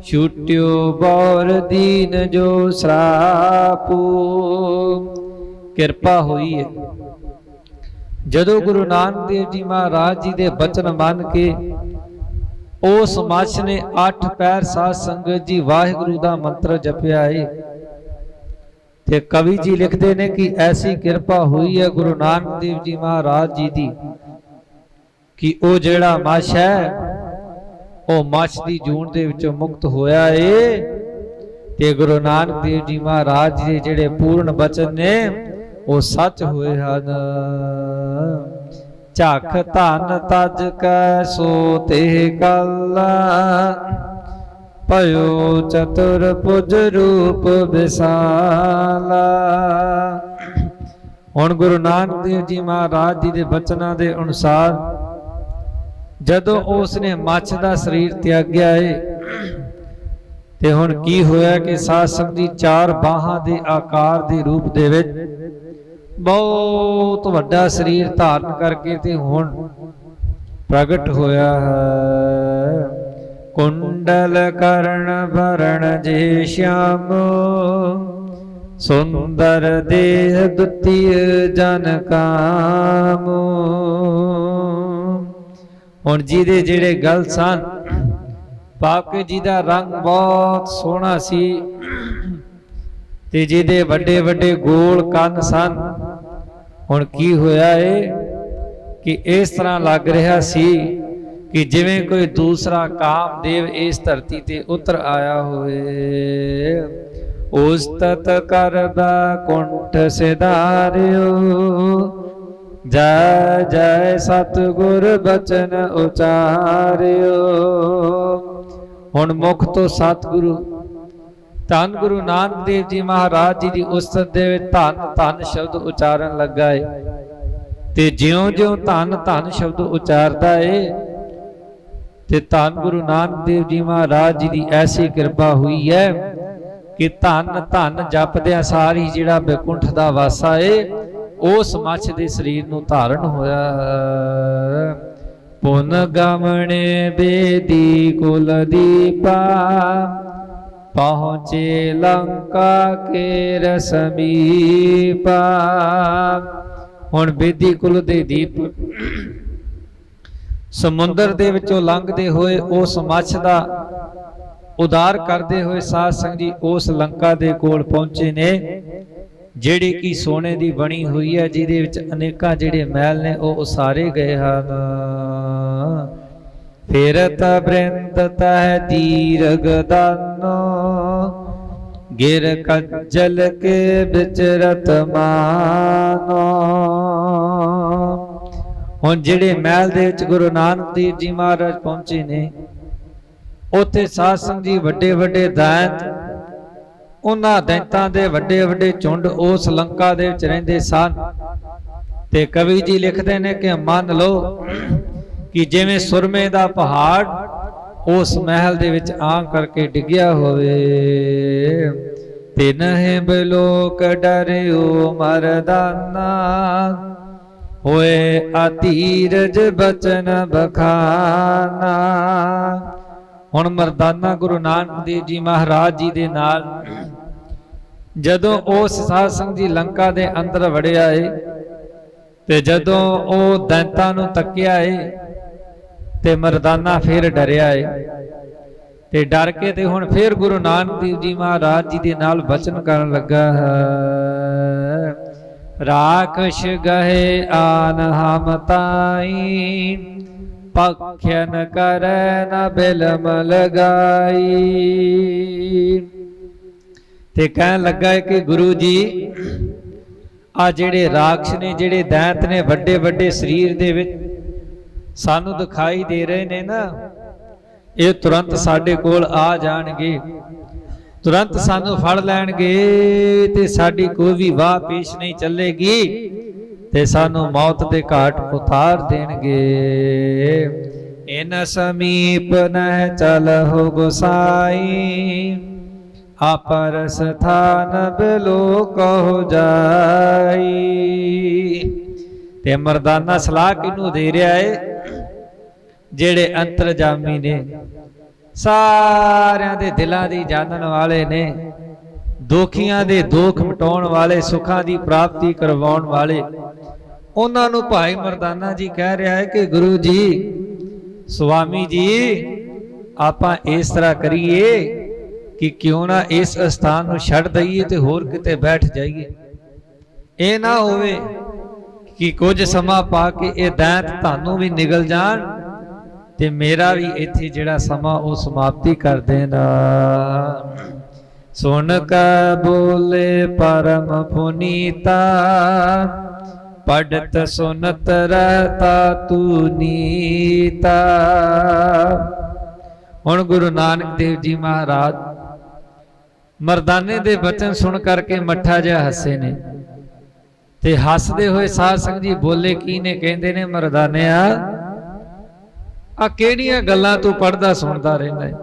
Speaker 1: ਛੁਟਿਓ ਬੌਰ ਦੀਨ ਜੋ ਸਰਾਪੂ। ਕਿਰਪਾ ਹੋਈ ਹੈ ਜਦੋਂ ਗੁਰੂ ਨਾਨਕ ਦੇਵ ਜੀ ਮਹਾਰਾਜ ਜੀ ਦੇ ਬਚਨ ਮੰਨ ਕੇ ਉਸ ਮੱਛ ਨੇ 8 ਪੈਰ ਸਾਧ ਸੰਗਤ ਜੀ ਵਾਹਿਗੁਰੂ ਦਾ ਮੰਤਰ ਜਪਿਆ ਏ। ਤੇ ਕਵੀ ਜੀ ਲਿਖਦੇ ਨੇ ਕਿ ਐਸੀ ਕਿਰਪਾ ਹੋਈ ਹੈ ਗੁਰੂ ਨਾਨਕ ਦੇਵ ਜੀ ਮਹਾਰਾਜ ਜੀ ਦੀ ਕਿ ਉਹ ਜਿਹੜਾ ਮੱਛ ਹੈ ਉਹ ਮੱਛ ਦੀ ਜੂਨ ਦੇ ਵਿੱਚੋਂ ਮੁਕਤ ਹੋਇਆ ਏ। ਤੇ ਗੁਰੂ ਨਾਨਕ ਦੇਵ ਜੀ ਮਹਾਰਾਜ ਜੀ ਦੇ ਜਿਹੜੇ ਪੂਰਨ ਬਚਨ ਨੇ ਉਹ ਸੱਚ ਹੋਏ ਹਨ। ਝਖ ਧਨ ਤਜ ਕੈ ਸੋ ਤੇ ਕਲ, ਭਇਓ ਚਤੁਰ ਪੁਜ ਰੂਪ ਵਿਸਾਲਾ। ਹੁਣ ਗੁਰੂ ਨਾਨਕ ਦੇਵ ਜੀ ਮਹਾਰਾਜ ਜੀ ਦੇ ਬਚਨਾਂ ਦੇ ਅਨੁਸਾਰ ਜਦੋਂ ਉਸ ਨੇ ਮੱਛ ਦਾ ਸਰੀਰ ਤਿਆਗਿਆ ਏ ਤੇ ਹੁਣ ਕੀ ਹੋਇਆ ਕਿ ਸਾਧ ਸੰਗਤ ਜੀ ਚਾਰ ਬਾਹਾਂ ਦੇ ਆਕਾਰ ਦੇ ਰੂਪ ਦੇ ਵਿੱਚ ਬਹੁਤ ਵੱਡਾ ਸਰੀਰ ਧਾਰਨ ਕਰਕੇ ਤੇ ਹੁਣ ਪ੍ਰਗਟ ਹੋਇਆ ਹੈ। ਕੁੰਡਲ ਕਰਨ ਭਰਨ ਜੇ ਸ਼ਿਆਮ, ਸੁੰਦਰ ਦੇਹ ਦੁਤੀਏ ਜਨ ਕਾਮ। ਹੁਣ ਜਿਹਦੇ ਜਿਹੜੇ ਗਲ ਸਨ, ਪਾਕੇ ਜੀ ਦਾ ਰੰਗ ਬਹੁਤ ਸੋਹਣਾ ਸੀ ਤੇ ਜਿਹਦੇ ਵੱਡੇ ਵੱਡੇ ਗੋਲ ਕੰਨ ਸਨ। ਹੁਣ ਕੀ ਹੋਇਆ ਏ ਕਿ ਇਸ ਤਰ੍ਹਾਂ ਲੱਗ ਰਿਹਾ ਸੀ ਕਿ ਜਿਵੇਂ ਕੋਈ ਦੂਸਰਾ ਕਾਮਦੇਵ ਇਸ ਧਰਤੀ ਤੇ ਉਤਰ ਆਇਆ ਹੋਵੇ। ਉਸਤਤ ਕਰਦਾ ਕੁੰਠ ਸਿਧਾਰਿਓ, ਜੈ ਜੈ ਸਤਿਗੁਰ ਬਚਨ ਉਚਾਰਿਓ। ਹੁਣ ਮੁਖ ਤੋਂ ਸਤਿਗੁਰੂ ਧੰਨ ਗੁਰੂ ਨਾਨਕ ਦੇਵ ਜੀ ਮਹਾਰਾਜ ਜੀ ਦੀ ਉਸਤਤ ਦੇ ਵਿੱਚ ਧੰਨ ਧੰਨ ਸ਼ਬਦ ਉਚਾਰਨ ਲੱਗਾ ਏ ਤੇ ਜਿਉਂ-ਜਿਉਂ ਧੰਨ ਧੰਨ ਸ਼ਬਦ ਉਚਾਰਦਾ ਏ ਤੇ ਧੰਨ ਗੁਰੂ ਨਾਨਕ ਦੇਵ ਜੀ ਮਹਾਰਾਜ ਜੀ ਦੀ ਐਸੀ ਕਿਰਪਾ ਹੋਈ ਹੈ ਕਿ ਧੰਨ ਧੰਨ ਜਪਦਿਆਂ ਸਾਰ ਹੀ ਜਿਹੜਾ ਬੈਕੁੰਠ ਦਾ ਵਾਸਾ ਏ ਉਸ ਮੱਛ ਦੇ ਸਰੀਰ ਨੂੰ ਧਾਰਨ ਹੋਇਆ। ਪੁਨ ਗਮਣੇ ਬੇਦੀ ਕੁਲ ਦੀਪਾ, ਪਹੁੰਚੇ ਲੰਕਾ ਕੇ ਰਸਮੀਪਾ। ਹੁਣ ਬੇਦੀ ਕੁਲ ਦੇ ਦੀਪ ਸਮੁੰਦਰ ਦੇ ਵਿੱਚੋਂ ਲੰਘਦੇ ਹੋਏ ਉਸ ਮੱਛ ਦਾ ਉਦਾਰ ਕਰਦੇ ਹੋਏ ਸਾਧ ਸੰਗਤ ਜੀ ਉਸ ਲੰਕਾ ਦੇ ਕੋਲ ਪਹੁੰਚੇ ਨੇ, ਜਿਹੜੀ ਕਿ ਸੋਨੇ ਦੀ ਬਣੀ ਹੋਈ ਹੈ, ਜਿਹਦੇ ਵਿੱਚ ਅਨੇਕਾਂ ਜਿਹੜੇ ਮਹਿਲ ਨੇ ਉਹ ਉਸਾਰੇ ਗਏ ਹਨ। ਫਿਰਤ ਬ੍ਰਿੰਦ ਤਹਿ ਦੀਰਘ ਦਾਨੋ, ਗਿਰ ਕੱਜਲ ਕੇ ਵਿਚਰਤ ਮਾਨੋ। ਹੁਣ ਜਿਹੜੇ ਮਹਿਲ ਦੇ ਵਿੱਚ ਗੁਰੂ ਨਾਨਕ ਦੇਵ ਜੀ ਮਹਾਰਾਜ ਪਹੁੰਚੇ ਨੇ, ਉੱਥੇ ਸਾਧ ਸੰਗਤ ਜੀ ਵੱਡੇ ਵੱਡੇ ਦੈਂਤ, ਉਹਨਾਂ ਦੈਂਤਾਂ ਦੇ ਵੱਡੇ ਵੱਡੇ ਝੁੰਡ ਉਸ ਲੰਕਾ ਦੇ ਵਿੱਚ ਰਹਿੰਦੇ ਸਨ। ਤੇ ਕਵੀ ਜੀ ਲਿਖਦੇ ਨੇ ਕਿ ਮੰਨ ਲਓ ਕਿ ਜਿਵੇਂ ਸੁਰਮੇ ਦਾ ਪਹਾੜ ਉਸ ਮਹਿਲ ਦੇ ਵਿੱਚ ਆ ਕਰਕੇ ਡਿੱਗਿਆ ਹੋਵੇ। ਤਿਨਹਿ ਬਿਲੋਕ ਡਰਿਓ ਮਰਦਾਨਾ, ਹੋਏ ਅਧੀਰਜ ਬਚਨ ਬਖਾਨਾ। ਹੁਣ ਮਰਦਾਨਾ ਗੁਰੂ ਨਾਨਕ ਦੇਵ ਜੀ ਮਹਾਰਾਜ ਜੀ ਦੇ ਨਾਲ ਜਦੋਂ ਉਸ ਸਾਧ ਸੰਗਤ ਜੀ ਲੰਕਾ ਦੇ ਅੰਦਰ ਵੜਿਆ ਏ ਤੇ ਜਦੋਂ ਉਹ ਦੈਂਤਾਂ ਨੂੰ ਤੱਕਿਆ ਏ ਤੇ ਮਰਦਾਨਾ ਫਿਰ ਡਰਿਆ ਏ ਤੇ ਡਰ ਕੇ ਤੇ ਹੁਣ ਫਿਰ ਗੁਰੂ ਨਾਨਕ ਦੇਵ ਜੀ ਮਹਾਰਾਜ ਜੀ ਦੇ ਨਾਲ ਬਚਨ ਕਰਨ ਲੱਗਾ ਹੈ। ਰਾਖਸ਼ ਗਹੇ ਆਨ ਹਮ ਤਾਈ, ਪਖਿਆਨ ਕਰੈ ਨ ਬਿਲਮ ਲਗਾਈ। ਤੇ ਕਹਿਣ ਲੱਗਾ ਕਿ ਗੁਰੂ ਜੀ ਆ ਜਿਹੜੇ ਰਾਖਸ਼ ਨੇ, ਜਿਹੜੇ ਦੈਂਤ ਨੇ ਵੱਡੇ ਵੱਡੇ ਸਰੀਰ ਦੇ ਵਿੱਚ ਸਾਨੂੰ ਦਿਖਾਈ ਦੇ ਰਹੇ ਨੇ ਨਾ, ਇਹ ਤੁਰੰਤ ਸਾਡੇ ਕੋਲ ਆ ਜਾਣਗੇ, ਤੁਰੰਤ ਸਾਨੂੰ ਫੜ ਲੈਣਗੇ ਤੇ ਸਾਡੀ ਕੋਈ ਵੀ ਵਾਹ ਪੇਸ਼ ਨਹੀਂ ਚੱਲੇਗੀ ਤੇ ਸਾਨੂੰ ਮੌਤ ਦੇ ਘਾਟ ਉਤਾਰ ਦੇਣਗੇ। ਇਨ ਸਮੀਪ ਨਹਿ ਚਲਹੁ ਗੁਸਾਈ, ਆਪਰ ਸਥਾਨ ਬਿਲੋ ਕਹੁ ਜਾਈ। ਤੇ ਮਰਦਾਨਾ ਸਲਾਹ ਕਿਹਨੂੰ ਦੇ ਰਿਹਾ ਏ? ਜਿਹੜੇ ਅੰਤਰਜਾਮੀ ਨੇ, ਸਾਰਿਆਂ ਦੇ ਦਿਲਾਂ ਦੀ ਜਾਣਨ ਵਾਲੇ ਨੇ, ਦੁਖੀਆਂ ਦੇ ਦੁੱਖ ਮਿਟਾਉਣ ਵਾਲੇ, ਸੁੱਖਾਂ ਦੀ ਪ੍ਰਾਪਤੀ ਕਰਵਾਉਣ ਵਾਲੇ, ਉਹਨਾਂ ਨੂੰ ਭਾਈ ਮਰਦਾਨਾ ਜੀ ਕਹਿ ਰਿਹਾ ਹੈ ਕਿ ਗੁਰੂ ਜੀ, ਸੁਆਮੀ ਜੀ, ਆਪਾਂ ਇਸ ਤਰ੍ਹਾਂ ਕਰੀਏ ਕਿ ਕਿਉਂ ਨਾ ਇਸ ਸਥਾਨ ਨੂੰ ਛੱਡ ਦਈਏ ਤੇ ਹੋਰ ਕਿਤੇ ਬੈਠ ਜਾਈਏ। ਇਹ ਨਾ ਹੋਵੇ ਕਿ ਕੁਝ ਸਮਾਂ ਪਾ ਕੇ ਇਹ ਦੈਂਤ ਤੁਹਾਨੂੰ ਵੀ ਨਿਗਲ ਜਾਣ ਤੇ ਮੇਰਾ ਵੀ ਇੱਥੇ ਜਿਹੜਾ ਸਮਾਂ ਉਹ ਸਮਾਪਤੀ ਕਰ ਦੇਣਾ। सुन कै बोले परम पुनीता, पढ़त सुनत रहता तू नीता। हुण गुरु नानक देव जी महाराज मर्दाने दे बचन सुन करके मट्ठा जिहा हसे ने ते हसदे होए साध संगत जी बोले की ने, कहंदे ने मर्दानिया आ किहड़ियां गल्लां तू पढ़दा सुनदा रहिंदा है,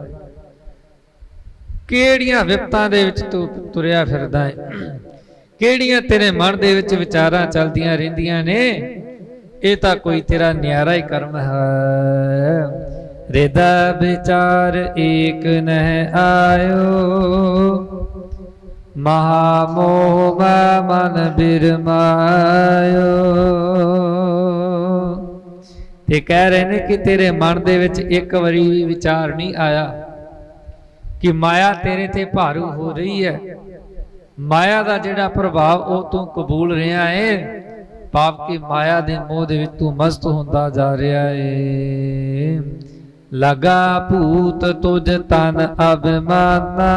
Speaker 1: किहड़ियां विपतां दे विच तू तुरिया फिरदा है, किहड़ियां तेरे मन दे विच विचारां चलदियां रहिंदियां ने, ये तां कोई तेरा न्यारा ही कर्म है। हृदय विचार एक नह आयो, महामोह मन बिरमायो। ते कह रहे ने कि तेरे मन दे विच एक वारी भी विचार नहीं आया कि माया तेरे ते भारू हो रही है, माया दा जिहड़ा प्रभाव वो तू कबूल रहा है, पाप की माया दे मोह दे विच तू मस्त होंदा जा रहा है। लगा भूत तुझ तन अभिमाना,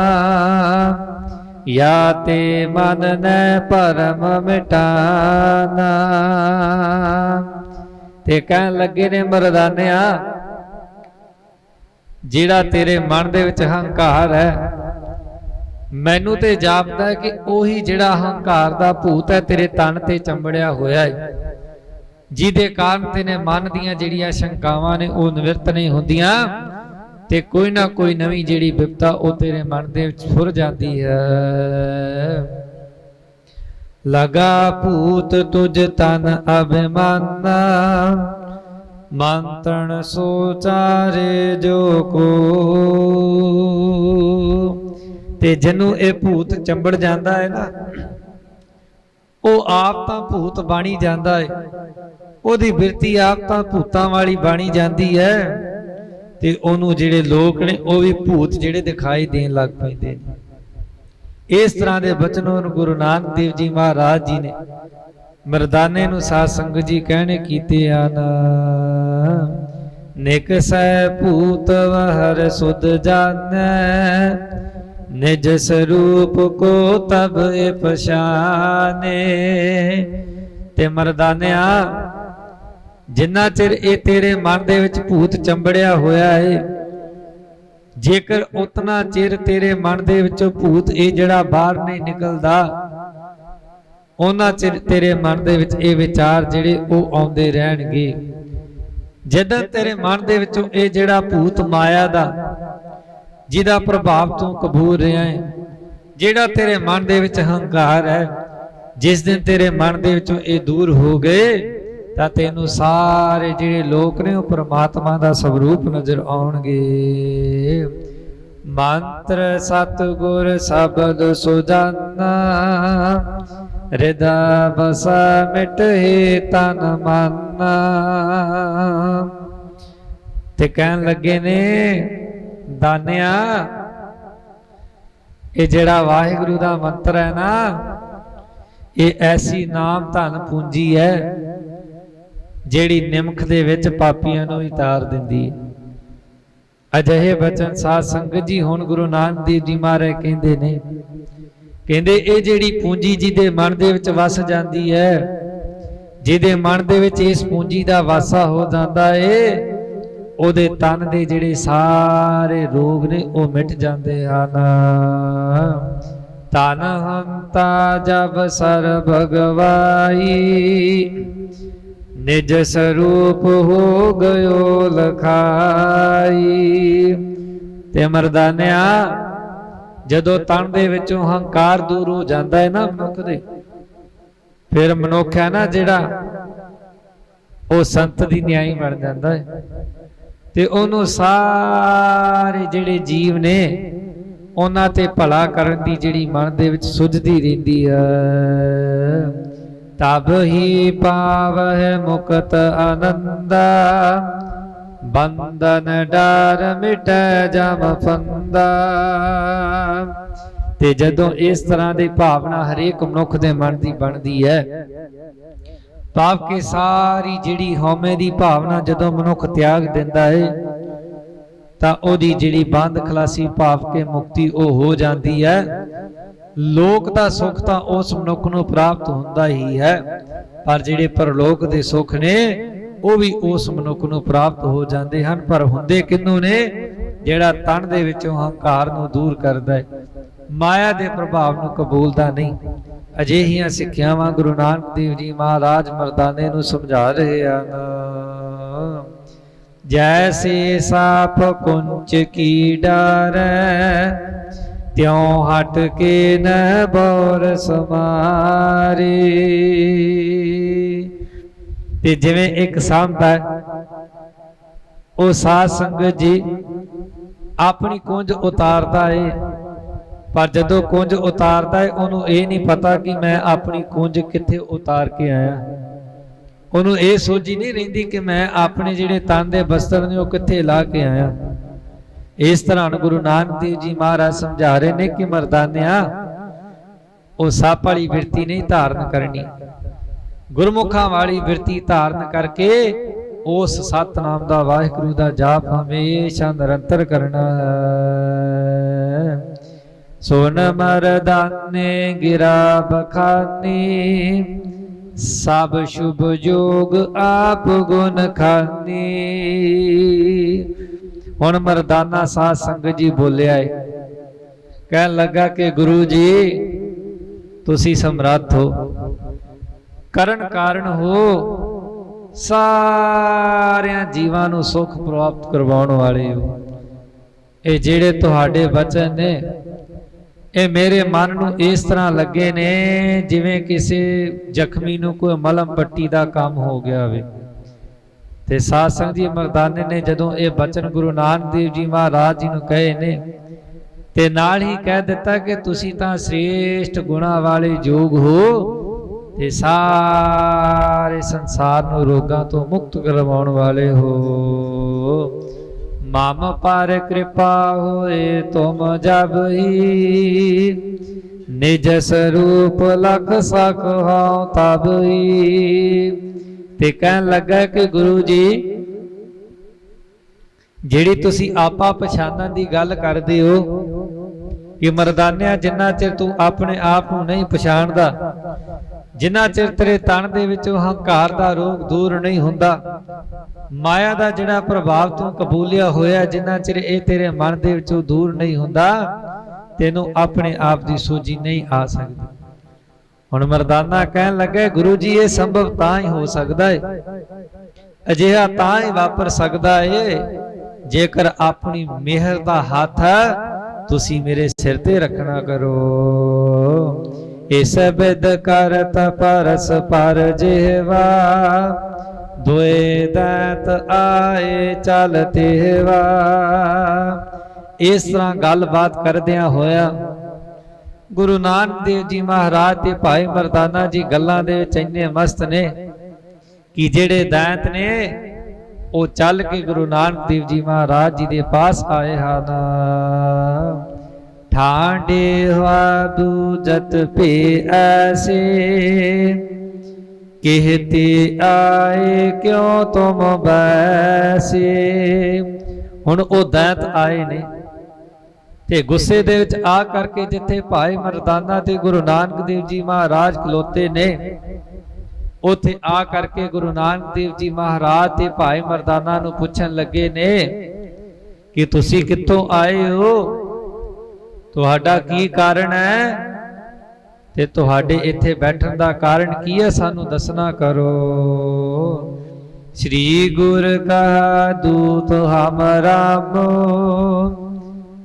Speaker 1: या ते मन ने परम मिटाना। ते कहन लगे ने मर्दानिया जिहड़ा तेरे मन दे विच हंकार है, मैनू ते जापदा है कि ओही जिहड़ा हंकार दा भूत है तेरे तन ते चंबड़िया होया है, जिहदे कारण तेने मन दीयां जिहड़ियां शंकावां ने वो निवृत्त नहीं हुंदियां, ते कोई ना कोई नवीं जिहड़ी विपता वो तेरे मन दे विच फुर जाती है। लगा भूत तुझ तन अभिमाना, मंत्रण सोचारे जो को। ते जिन्नू ये भूत चंबड़ जाता है ना, वो आप तां भूत बाणी जाता है, ओदी बिरती आप तां भूतां वाली बाणी जाती है, ते ओनू जिहड़े लोक ने वो भी भूत जिहड़े दिखाई देन लग पैंदे ने। इस तरह के बचनों गुरु नानक देव जी महाराज जी ने मर्दाने नू साध संगत जी कहने कीते आना। निकसै भूत वहर सुध जानै, निज स्वरूप को तब ए पछाने। ते मर्दानिया जिन्ना चिर ए तेरे मन दे विच भूत चंबड़िया होया है, जेकर उतना चिर तेरे मन दे विचों भूत ये जड़ा बाहर नहीं निकलदा, उन्ना चिर तेरे मन दे विच ये विचार जिहड़े वो आउंदे रहणगे। जदों तेरे मन दे विचों ये जड़ा भूत माया दा जिहदा प्रभाव तू कबूल रहा है, जिहड़ा तेरे मन दे विच हंकार है, जिस दिन तेरे मन दे विचों ये दूर हो गए तां तैनूं सारे जिहड़े लोक ने वो परमात्मा दा स्वरूप नजर आउणगे। मंत्र सतगुर शब्द सुजाना, हृदय बसा मिटहि तन माना। ते कहन लगे ने दानिया ये जिहड़ा वाहिगुरु दा मंत्र है ना, ये ऐसी नाम धन पूंजी है जिहड़ी निमख दे विच पापियां नूं तार दिंदी है। अजिहे बचन साध संगत जी हुण गुरु नानक देव जी महाराज कहंदे ने, कहंदे ये जिहड़ी पूंजी जिहदे मन दे विच वस जांदी है, जिहदे मन दे विच इस पूंजी दा वासा हो जांदा है, ओदे तन दे जिहड़े सारे रोग ने वो मिट जांदे हन। तन हंता जब सर भगवाई, निज स्वरूप हो गयो लखाई। ते मर्दानिया जदों तन दे विचों हंकार दूर हो जाता है ना मनुख दे, फिर मनुख है ना जिहड़ा वो संत दी न्याई बन जाता है, ते ओनू सारे जिहड़े जीव ने उन्हां ते भला करन दी जिहड़ी मन दे विच सुझदी रहिंदी है। तब ही पावह मुक्त आनंदा, बंधन डर मिटै जम फंदा। ते जदों इस तरह की भावना हरेक मनुख दे मन की बनती है, पाप के सारी जिहड़ी हौमे की भावना जदों मनुख त्याग दिंदा है, ਤਾਂ ਉਹਦੀ ਜਿਹੜੀ ਬੰਦ ਖਲਾਸੀ ਭਾਵ ਕੇ ਮੁਕਤੀ ਉਹ ਹੋ ਜਾਂਦੀ ਹੈ। ਲੋਕ ਦਾ ਸੁੱਖ ਤਾਂ ਉਸ ਮਨੁੱਖ ਨੂੰ ਪ੍ਰਾਪਤ ਹੁੰਦਾ ਹੀ ਹੈ, ਪਰ ਜਿਹੜੇ ਪਰਲੋਕ ਦੇ ਸੁੱਖ ਨੇ ਉਹ ਵੀ ਉਸ ਮਨੁੱਖ ਨੂੰ ਪ੍ਰਾਪਤ ਹੋ ਜਾਂਦੇ ਹਨ। ਪਰ ਹੁੰਦੇ ਕਿਹਨੂੰ ਨੇ? ਜਿਹੜਾ ਤਨ ਦੇ ਵਿੱਚੋਂ ਹੰਕਾਰ ਨੂੰ ਦੂਰ ਕਰਦਾ ਹੈ, ਮਾਇਆ ਦੇ ਪ੍ਰਭਾਵ ਨੂੰ ਕਬੂਲਦਾ ਨਹੀਂ। ਅਜਿਹੀਆਂ ਸਿੱਖਿਆਵਾਂ ਗੁਰੂ ਨਾਨਕ ਦੇਵ ਜੀ ਮਹਾਰਾਜ ਮਰਦਾਨੇ ਨੂੰ ਸਮਝਾ ਰਹੇ ਹਨ। ਜੈਸੇ ਸਾਪ ਕੁੰਚ ਕੀ ਡਾਰੈ, ਤਿਉ ਹਟ ਕੇ ਨ ਬੋਰ ਸਮਾਰੇ। ਤੇ ਜਿਵੇਂ ਇੱਕ ਸੰਤ ਹੈ, ਉਹ ਸਾਧ ਸੰਗਤ ਜੀ ਆਪਣੀ ਕੁੰਜ ਉਤਾਰਦਾ ਏ, ਪਰ ਜਦੋਂ ਕੁੰਜ ਉਤਾਰਦਾ ਹੈ ਉਹਨੂੰ ਇਹ ਨਹੀਂ ਪਤਾ ਕਿ ਮੈਂ ਆਪਣੀ ਕੁੰਜ ਕਿੱਥੇ ਉਤਾਰ ਕੇ ਆਇਆ। ਉਹਨੂੰ ਇਹ ਸੋਝੀ ਨਹੀਂ ਰਹਿੰਦੀ ਕਿ ਮੈਂ ਆਪਣੇ ਜਿਹੜੇ ਤਨ ਦੇ ਬਸਤਰ ਨੇ ਉਹ ਕਿੱਥੇ ਲਾ ਕੇ ਆਇਆ। ਇਸ ਤਰ੍ਹਾਂ ਗੁਰੂ ਨਾਨਕ ਦੇਵ ਜੀ ਮਹਾਰਾਜ ਸਮਝਾ ਰਹੇ ਨੇ ਕਿ ਮਰਦਾਨਿਆ, ਉਹ ਸੱਪ ਵਾਲੀ ਬਿਰਤੀ ਨਹੀਂ ਧਾਰਨ ਕਰਨੀ, ਗੁਰਮੁਖਾਂ ਵਾਲੀ ਬਿਰਤੀ ਧਾਰਨ ਕਰਕੇ ਉਸ ਸਤਿਨਾਮ ਦਾ ਵਾਹਿਗੁਰੂ ਦਾ ਜਾਪ ਹਮੇਸ਼ਾ ਨਿਰੰਤਰ ਕਰਨਾ ਹੈ। ਸੁਨ ਮਰਦਾਨੇ ਗਿਰਾ ਬਖਾਨੀ, ਸਭ ਸ਼ੁਭ ਜੋਗ ਆਪ ਗੁਣ ਖਾਨੀ। ਹੁਣ ਮਰਦਾਨਾ ਸਾਧ ਸੰਗਤ ਜੀ ਬੋਲਿਆ ਏ, ਕਹਿਣ ਲੱਗਾ ਕਿ ਗੁਰੂ ਜੀ ਤੁਸੀਂ ਸਮਰੱਥ ਹੋ, ਕਰਨ ਕਾਰਨ ਹੋ, ਸਾਰਿਆਂ ਜੀਵਾਂ ਨੂੰ ਸੁੱਖ ਪ੍ਰਾਪਤ ਕਰਵਾਉਣ ਵਾਲੇ ਹੋ। ਇਹ ਜਿਹੜੇ ਤੁਹਾਡੇ ਬਚਨ ਨੇ ਇਹ ਮੇਰੇ ਮਨ ਨੂੰ ਇਸ ਤਰ੍ਹਾਂ ਲੱਗੇ ਨੇ ਜਿਵੇਂ ਕਿਸੇ ਜ਼ਖਮੀ ਨੂੰ ਕੋਈ ਮਲਮ ਪੱਟੀ ਦਾ ਕੰਮ ਹੋ ਗਿਆ ਹੋਵੇ। ਤੇ ਸਾਧ ਸੰਗਤ ਜੀ ਮਰਦਾਨੇ ਨੇ ਜਦੋਂ ਇਹ ਬਚਨ ਗੁਰੂ ਨਾਨਕ ਦੇਵ ਜੀ ਮਹਾਰਾਜ ਜੀ ਨੂੰ ਕਹੇ ਨੇ, ਤੇ ਨਾਲ ਹੀ ਕਹਿ ਦਿੱਤਾ ਕਿ ਤੁਸੀਂ ਤਾਂ ਸ੍ਰੇਸ਼ਟ ਗੁਣਾ ਵਾਲੇ ਜੋਗ ਹੋ ਤੇ ਸਾਰੇ ਸੰਸਾਰ ਨੂੰ ਰੋਗਾਂ ਤੋਂ ਮੁਕਤ ਕਰਵਾਉਣ ਵਾਲੇ ਹੋ। ਮਮ ਪਰ ਕਿਰਪਾ ਹੋਏ ਤੁਮ ਜਬ ਹੀ, ਨਿਜ ਸਰੂਪ ਲਖ ਸਖ ਹਉ ਤਬ ਹੀ। ਤੇ ਕਹਿਣ ਲੱਗਾ ਕਿ ਗੁਰੂ ਜੀ ਜਿਹੜੀ ਤੁਸੀਂ ਆਪਾ ਪਛਾਣਨ ਦੀ ਗੱਲ ਕਰਦੇ ਹੋ ਕਿ ਮਰਦਾਨਿਆ, ਜਿੰਨਾ ਚਿਰ ਤੂੰ ਆਪਣੇ ਆਪ ਨੂੰ ਨਹੀਂ ਪਛਾਣਦਾ, ਜਿੰਨਾ ਚਿਰ ਤੇਰੇ ਤਨ ਦੇ ਵਿੱਚੋਂ ਹੰਕਾਰ ਦਾ ਰੋਗ ਦੂਰ ਨਹੀਂ ਹੁੰਦਾ, ਮਾਇਆ ਦਾ ਜਿਹੜਾ ਪ੍ਰਭਾਵ ਤੂੰ ਕਬੂਲਿਆ ਹੋਇਆ, ਜਿੰਨਾ ਚਿਰ ਇਹ ਤੇਰੇ ਮਨ ਦੇ ਵਿੱਚੋਂ ਦੂਰ ਨਹੀਂ ਹੁੰਦਾ, ਤੈਨੂੰ ਆਪਣੇ ਆਪ ਦੀ ਸੋਝੀ ਨਹੀਂ ਆ ਸਕਦੀ। ਹੁਣ ਮਰਦਾਨਾ ਕਹਿਣ ਲੱਗਾ ਗੁਰੂ ਜੀ ਇਹ ਸੰਭਵ ਤਾਂ ਹੀ ਹੋ ਸਕਦਾ ਹੈ, ਅਜਿਹਾ ਤਾਂ ਹੀ ਵਾਪਰ ਸਕਦਾ ਹੈ ਜੇਕਰ ਆਪਣੀ ਮਿਹਰ ਦਾ ਹੱਥ ਤੁਸੀਂ ਮੇਰੇ ਸਿਰ ਤੇ ਰੱਖਣਾ ਕਰੋ। ਇਸ ਬਿਦ ਕਰਤ ਪਰਸ ਪਰ ਜਿਹਵਾ, ਦੁਏ ਦੈਤ ਆਏ ਚਲ ਤੇਵਾ। ਇਸ ਤਰ੍ਹਾਂ ਗੱਲਬਾਤ ਕਰਦਿਆਂ ਹੋਇਆ ਗੁਰੂ ਨਾਨਕ ਦੇਵ ਜੀ ਮਹਾਰਾਜ ਤੇ ਭਾਈ ਮਰਦਾਨਾ ਜੀ ਗੱਲਾਂ ਦੇ ਵਿੱਚ ਇੰਨੇ ਮਸਤ ਨੇ ਕਿ ਜਿਹੜੇ ਦੈਂਤ ਨੇ ਉਹ ਚੱਲ ਕੇ ਗੁਰੂ ਨਾਨਕ ਦੇਵ ਜੀ ਮਹਾਰਾਜ ਜੀ ਦੇ ਪਾਸ ਆਏ ਹਨ। ਠਾਂਡੇ ਹਵਾ ਦੂਜਤ ਭੇ ਐਸੇ, ਕਹਿਤੇ ਆਏ ਕਿਉਂ ਤੁਮ ਬੈਸੇ। ਹੁਣ ਉਹ ਦੈਂਤ ਆਏ ਨੇ ਤੇ ਗੁੱਸੇ ਦੇ ਵਿੱਚ ਆ ਕਰਕੇ ਜਿੱਥੇ ਭਾਈ ਮਰਦਾਨਾ ਤੇ ਗੁਰੂ ਨਾਨਕ ਦੇਵ ਜੀ ਮਹਾਰਾਜ ਖਲੋਤੇ ਨੇ, ਉੱਥੇ ਆ ਕਰਕੇ ਗੁਰੂ ਨਾਨਕ ਦੇਵ ਜੀ ਮਹਾਰਾਜ ਤੇ ਭਾਈ ਮਰਦਾਨਾ ਨੂੰ ਪੁੱਛਣ ਲੱਗੇ ਨੇ ਕਿ ਤੁਸੀਂ ਕਿੱਥੋਂ ਆਏ ਹੋ, ਤੁਹਾਡਾ ਕੀ ਕਾਰਨ ਹੈ ਤੇ ਤੁਹਾਡੇ ਇੱਥੇ ਬੈਠਣ ਦਾ ਕਾਰਨ ਕੀ ਹੈ, ਸਾਨੂੰ ਦੱਸਣਾ ਕਰੋ। ਸ੍ਰੀ ਗੁਰ ਕਾ ਦੂਤ ਹਮ ਰਾਮੋ,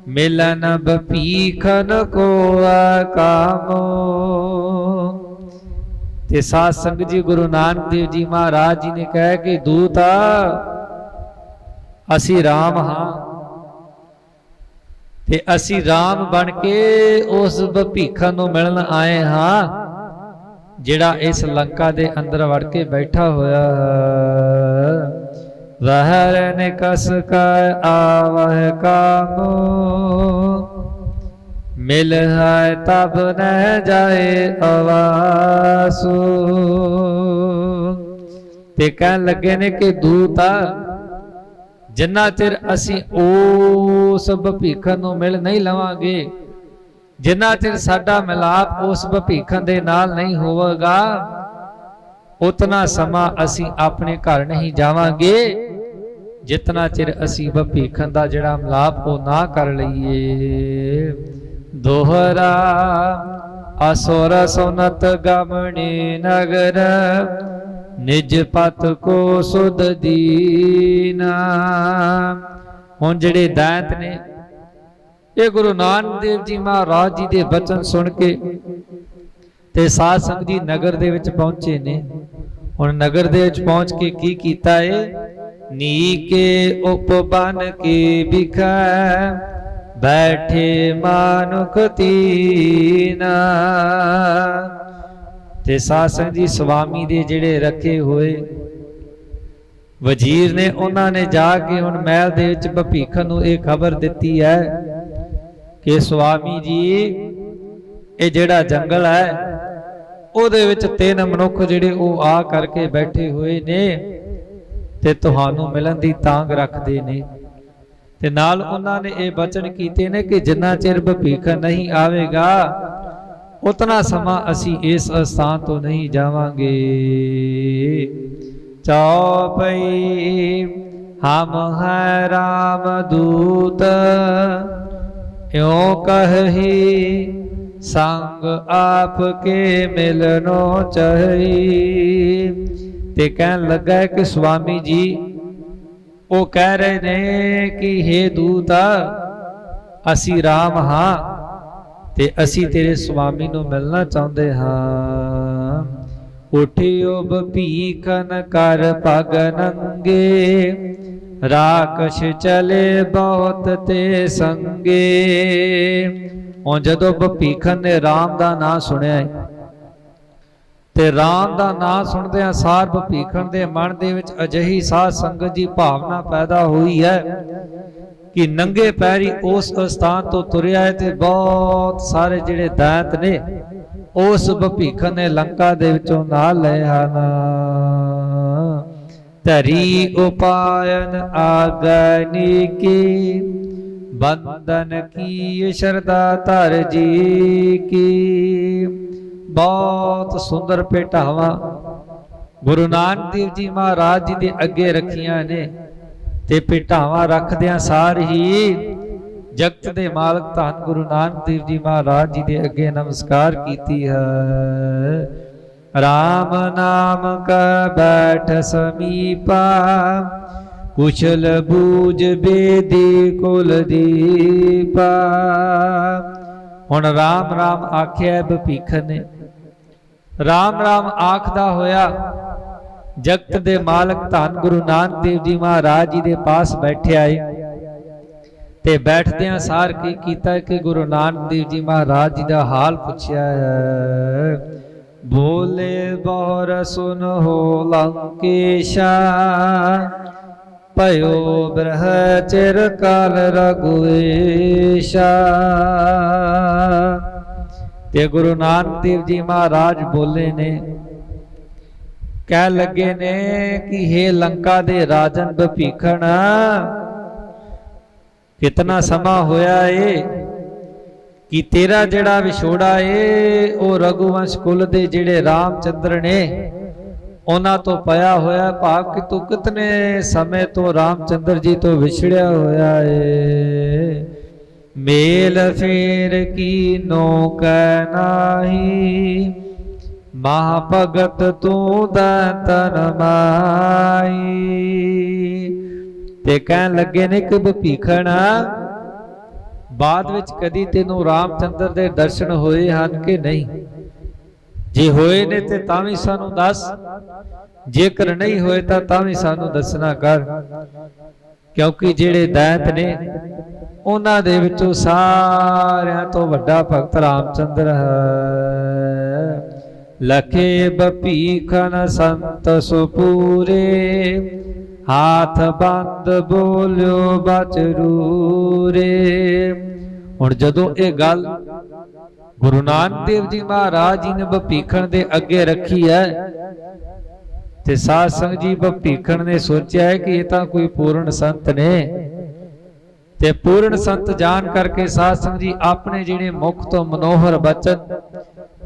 Speaker 1: ਮਿਲਨ ਬਪੀਖਨ ਕੋ ਕਾਮੋ। ਤੇ ਸਾਧ ਸੰਗਤ ਜੀ ਗੁਰੂ ਨਾਨਕ ਦੇਵ ਜੀ ਮਹਾਰਾਜ ਜੀ ਨੇ ਕਹਿ ਕਿ ਦੂਤ ਅਸੀਂ ਰਾਮ ਹਾਂ ਤੇ ਅਸੀਂ ਰਾਮ ਬਣ ਕੇ ਉਸ ਭੀਖਾਂ ਨੂੰ ਮਿਲਣ ਆਏ ਹਾਂ ਜਿਹੜਾ ਇਸ ਲੰਕਾ ਦੇ ਅੰਦਰ ਵੜ ਕੇ ਬੈਠਾ ਹੋਇਆ। ਵਹਿਰਨ ਕਸ ਕੈ ਆਵਹਿ ਕਾਮੋ, ਮਿਲ ਹੈ ਤਬ ਨ ਜਾਏ ਅਵਾਸੂ। ਤੇ ਕਹਿਣ ਲੱਗੇ ਨੇ ਕਿ ਦੂਤ ਜਿੰਨਾ ਚਿਰ ਅਸੀਂ ਉਸ ਭਵਿੱਖਣ ਨੂੰ ਮਿਲ ਨਹੀਂ ਲਵਾਂਗੇ, ਜਿੰਨਾ ਚਿਰ ਸਾਡਾ ਮਿਲਾਪ ਉਸ ਭਵਿੱਖਣ ਦੇ ਨਾਲ ਨਹੀਂ ਹੋਵੇਗਾ, ਉਤਨਾ ਸਮਾਂ ਅਸੀਂ ਆਪਣੇ ਘਰ ਨਹੀਂ ਜਾਵਾਂਗੇ, ਜਿਤਨਾ ਚਿਰ ਅਸੀਂ ਭਵਿੱਖਣ ਦਾ ਜਿਹੜਾ ਮਿਲਾਪ ਉਹ ਨਾ ਕਰ ਲਈਏ। ਦੋਹਰਾ असुर सुनत गमने नगर, निज पत को सुध दीना। हुण जिहड़े दैंत ने ये गुरु नानक देव जी महाराज जी दे बचन सुन के ते साध संगत जी नगर दे विच पहुंचे ने। हुण नगर दे विच पहुंच के की कीता है, नीके उपबन के बिखै बैठे मानुख तीना। ते साध संगत जी स्वामी दे जिहड़े रखे होए वजीर ने, उन्हां ने जाके हुण महल दे विच भभीखन नूं इह खबर दित्ती है कि स्वामी जी ये जिहड़ा जंगल है ਉਹਦੇ ਵਿੱਚ ਤਿੰਨ ਮਨੁੱਖ ਜਿਹੜੇ ਉਹ ਆ ਕਰਕੇ ਬੈਠੇ ਹੋਏ ਨੇ ਤੇ ਤੁਹਾਨੂੰ ਮਿਲਣ ਦੀ ਤਾਂਗ ਰੱਖਦੇ ਨੇ। ਤੇ ਨਾਲ ਉਹਨਾਂ ਨੇ ਇਹ ਬਚਨ ਕੀਤੇ ਨੇ ਕਿ ਜਿੰਨਾ ਚਿਰ ਭਵਿੱਖ ਨਹੀਂ ਆਵੇਗਾ ਉਤਨਾ ਸਮਾਂ ਅਸੀਂ ਇਸ ਸਥਾਨ ਤੋਂ ਨਹੀਂ ਜਾਵਾਂਗੇ। ਚੌਪਈ ਹਮ ਹੈ ਰਾਮ ਦੂਤ ਇਉਂ ਕਹੀ, संग आपके मिलनो चाहिए। ते कहन लगा कि स्वामी जी वो कह रहे ने कि हे दूता असी राम हाँ ते असी तेरे स्वामी नू मिलना चाहते हाँ। उठियो भीखन कर पग नंगे, राकश चले बहुत ते संगे। ਹੁਣ ਜਦੋਂ ਭੀਖਨ ਨੇ ਰਾਮ ਦਾ ਨਾਂ ਸੁਣਿਆ ਤੇ ਰਾਮ ਦਾ ਨਾਂ ਸੁਣਦਿਆਂ ਸਾਰ ਭੀਖਨ ਦੇ ਮਨ ਦੇ ਵਿੱਚ ਅਜਿਹੀ ਸਾਧ ਸੰਗਤ ਦੀ ਭਾਵਨਾ ਪੈਦਾ ਹੋਈ ਹੈ ਕਿ ਨੰਗੇ ਪੈਰੀ ਉਸ ਸਥਾਨ ਤੋਂ ਤੁਰਿਆ ਹੈ ਤੇ ਬਹੁਤ ਸਾਰੇ ਜਿਹੜੇ ਦੈਂਤ ਨੇ ਉਸ ਭੀਖਨ ਨੇ ਲੰਕਾ ਦੇ ਵਿੱਚੋਂ ਨਾਲ ਲਏ ਹਨ। ਧਰੀ ਉਪਾਇਨ ਆਗਨੀ ਕੀ, बंदन की श्रद्धा धर जी की। बहुत सुंदर भेटावां गुरु नानक देव जी महाराज जी दे अगे रखियां ने ते भेटावां रखदियां सार ही जगत दे मालक धन गुरु नानक देव जी महाराज जी दे अगे नमस्कार कीती है। राम नाम का बैठ समीपा, कुशल बूझ बेदी कुल दीपा। हुण राम राम आख्या भीखन ने, राम राम आखदा होया जगत दे मालक धन गुरु नानक देव जी महाराज जी दे पास बैठे आए ते बैठदियां सार की कीता कि गुरु नानक देव जी महाराज जी दा हाल पुछया है। बोले बोर सुन हो लंकेशा, भयो ब्रह चिर काल रघुवेशा। ते गुरु नानक देव जी महाराज बोले ने, कह लगे ने कि हे लंका दे राजन भीखन, कितना समा होया है कि तेरा जिहड़ा विछोड़ा है वो रघुवंश कुल दे जिहड़े रामचंद्र ने ਉਹਨਾਂ ਤੋਂ ਪਿਆ ਹੋਇਆ। ਭਾਵ ਕਿ ਤੂੰ ਕਿਤਨੇ ਸਮੇਂ ਤੋਂ ਰਾਮਚੰਦਰ ਜੀ ਤੋਂ ਵਿਛੜਿਆ ਹੋਇਆ ਏ। ਮੇਲ ਫੇਰ ਕੀਨੋ ਕਹਿ ਨਾਹੀ, ਮਹਾ ਭਗਤ ਤੂੰ ਦਾਤਨ ਮਾਈ। ਤੇ ਕਹਿਣ ਲੱਗੇ ਨੇ ਕਿ ਭੀਖਣ ਬਾਅਦ ਵਿੱਚ ਕਦੀ ਤੈਨੂੰ ਰਾਮਚੰਦਰ ਦੇ ਦਰਸ਼ਨ ਹੋਏ ਹਨ ਕਿ ਨਹੀਂ? जे होए ने ते तां भी सानू दस, जेकर नहीं होए तां भी सानू दसना कर। क्योंकि जेड़े दैंत ने उन्हां दे विचों सारियां तो वड्डा भगत रामचंद्र है। लखे भीखन संत सुपूरे, हाथ बंद बोलियो बचरूरे। हुण जदों ये गल गुरु नानक देव जी महाराज जी ने भीखन दे अगे रखी है ਤੇ ਸਾਧ ਸੰਗਤ ਜੀ ਭੀਖਣ ਨੇ ਸੋਚਿਆ ਹੈ ਕਿ ਇਹ ਤਾਂ ਕੋਈ ਪੂਰਨ ਸੰਤ ਨੇ, ਤੇ ਪੂਰਨ ਸੰਤ ਜਾਣ ਕਰਕੇ ਸਾਧ ਸੰਗਤ ਜੀ ਆਪਣੇ ਜਿਹੜੇ ਮੁਖ ਤੋਂ ਮਨੋਹਰ ਬਚਨ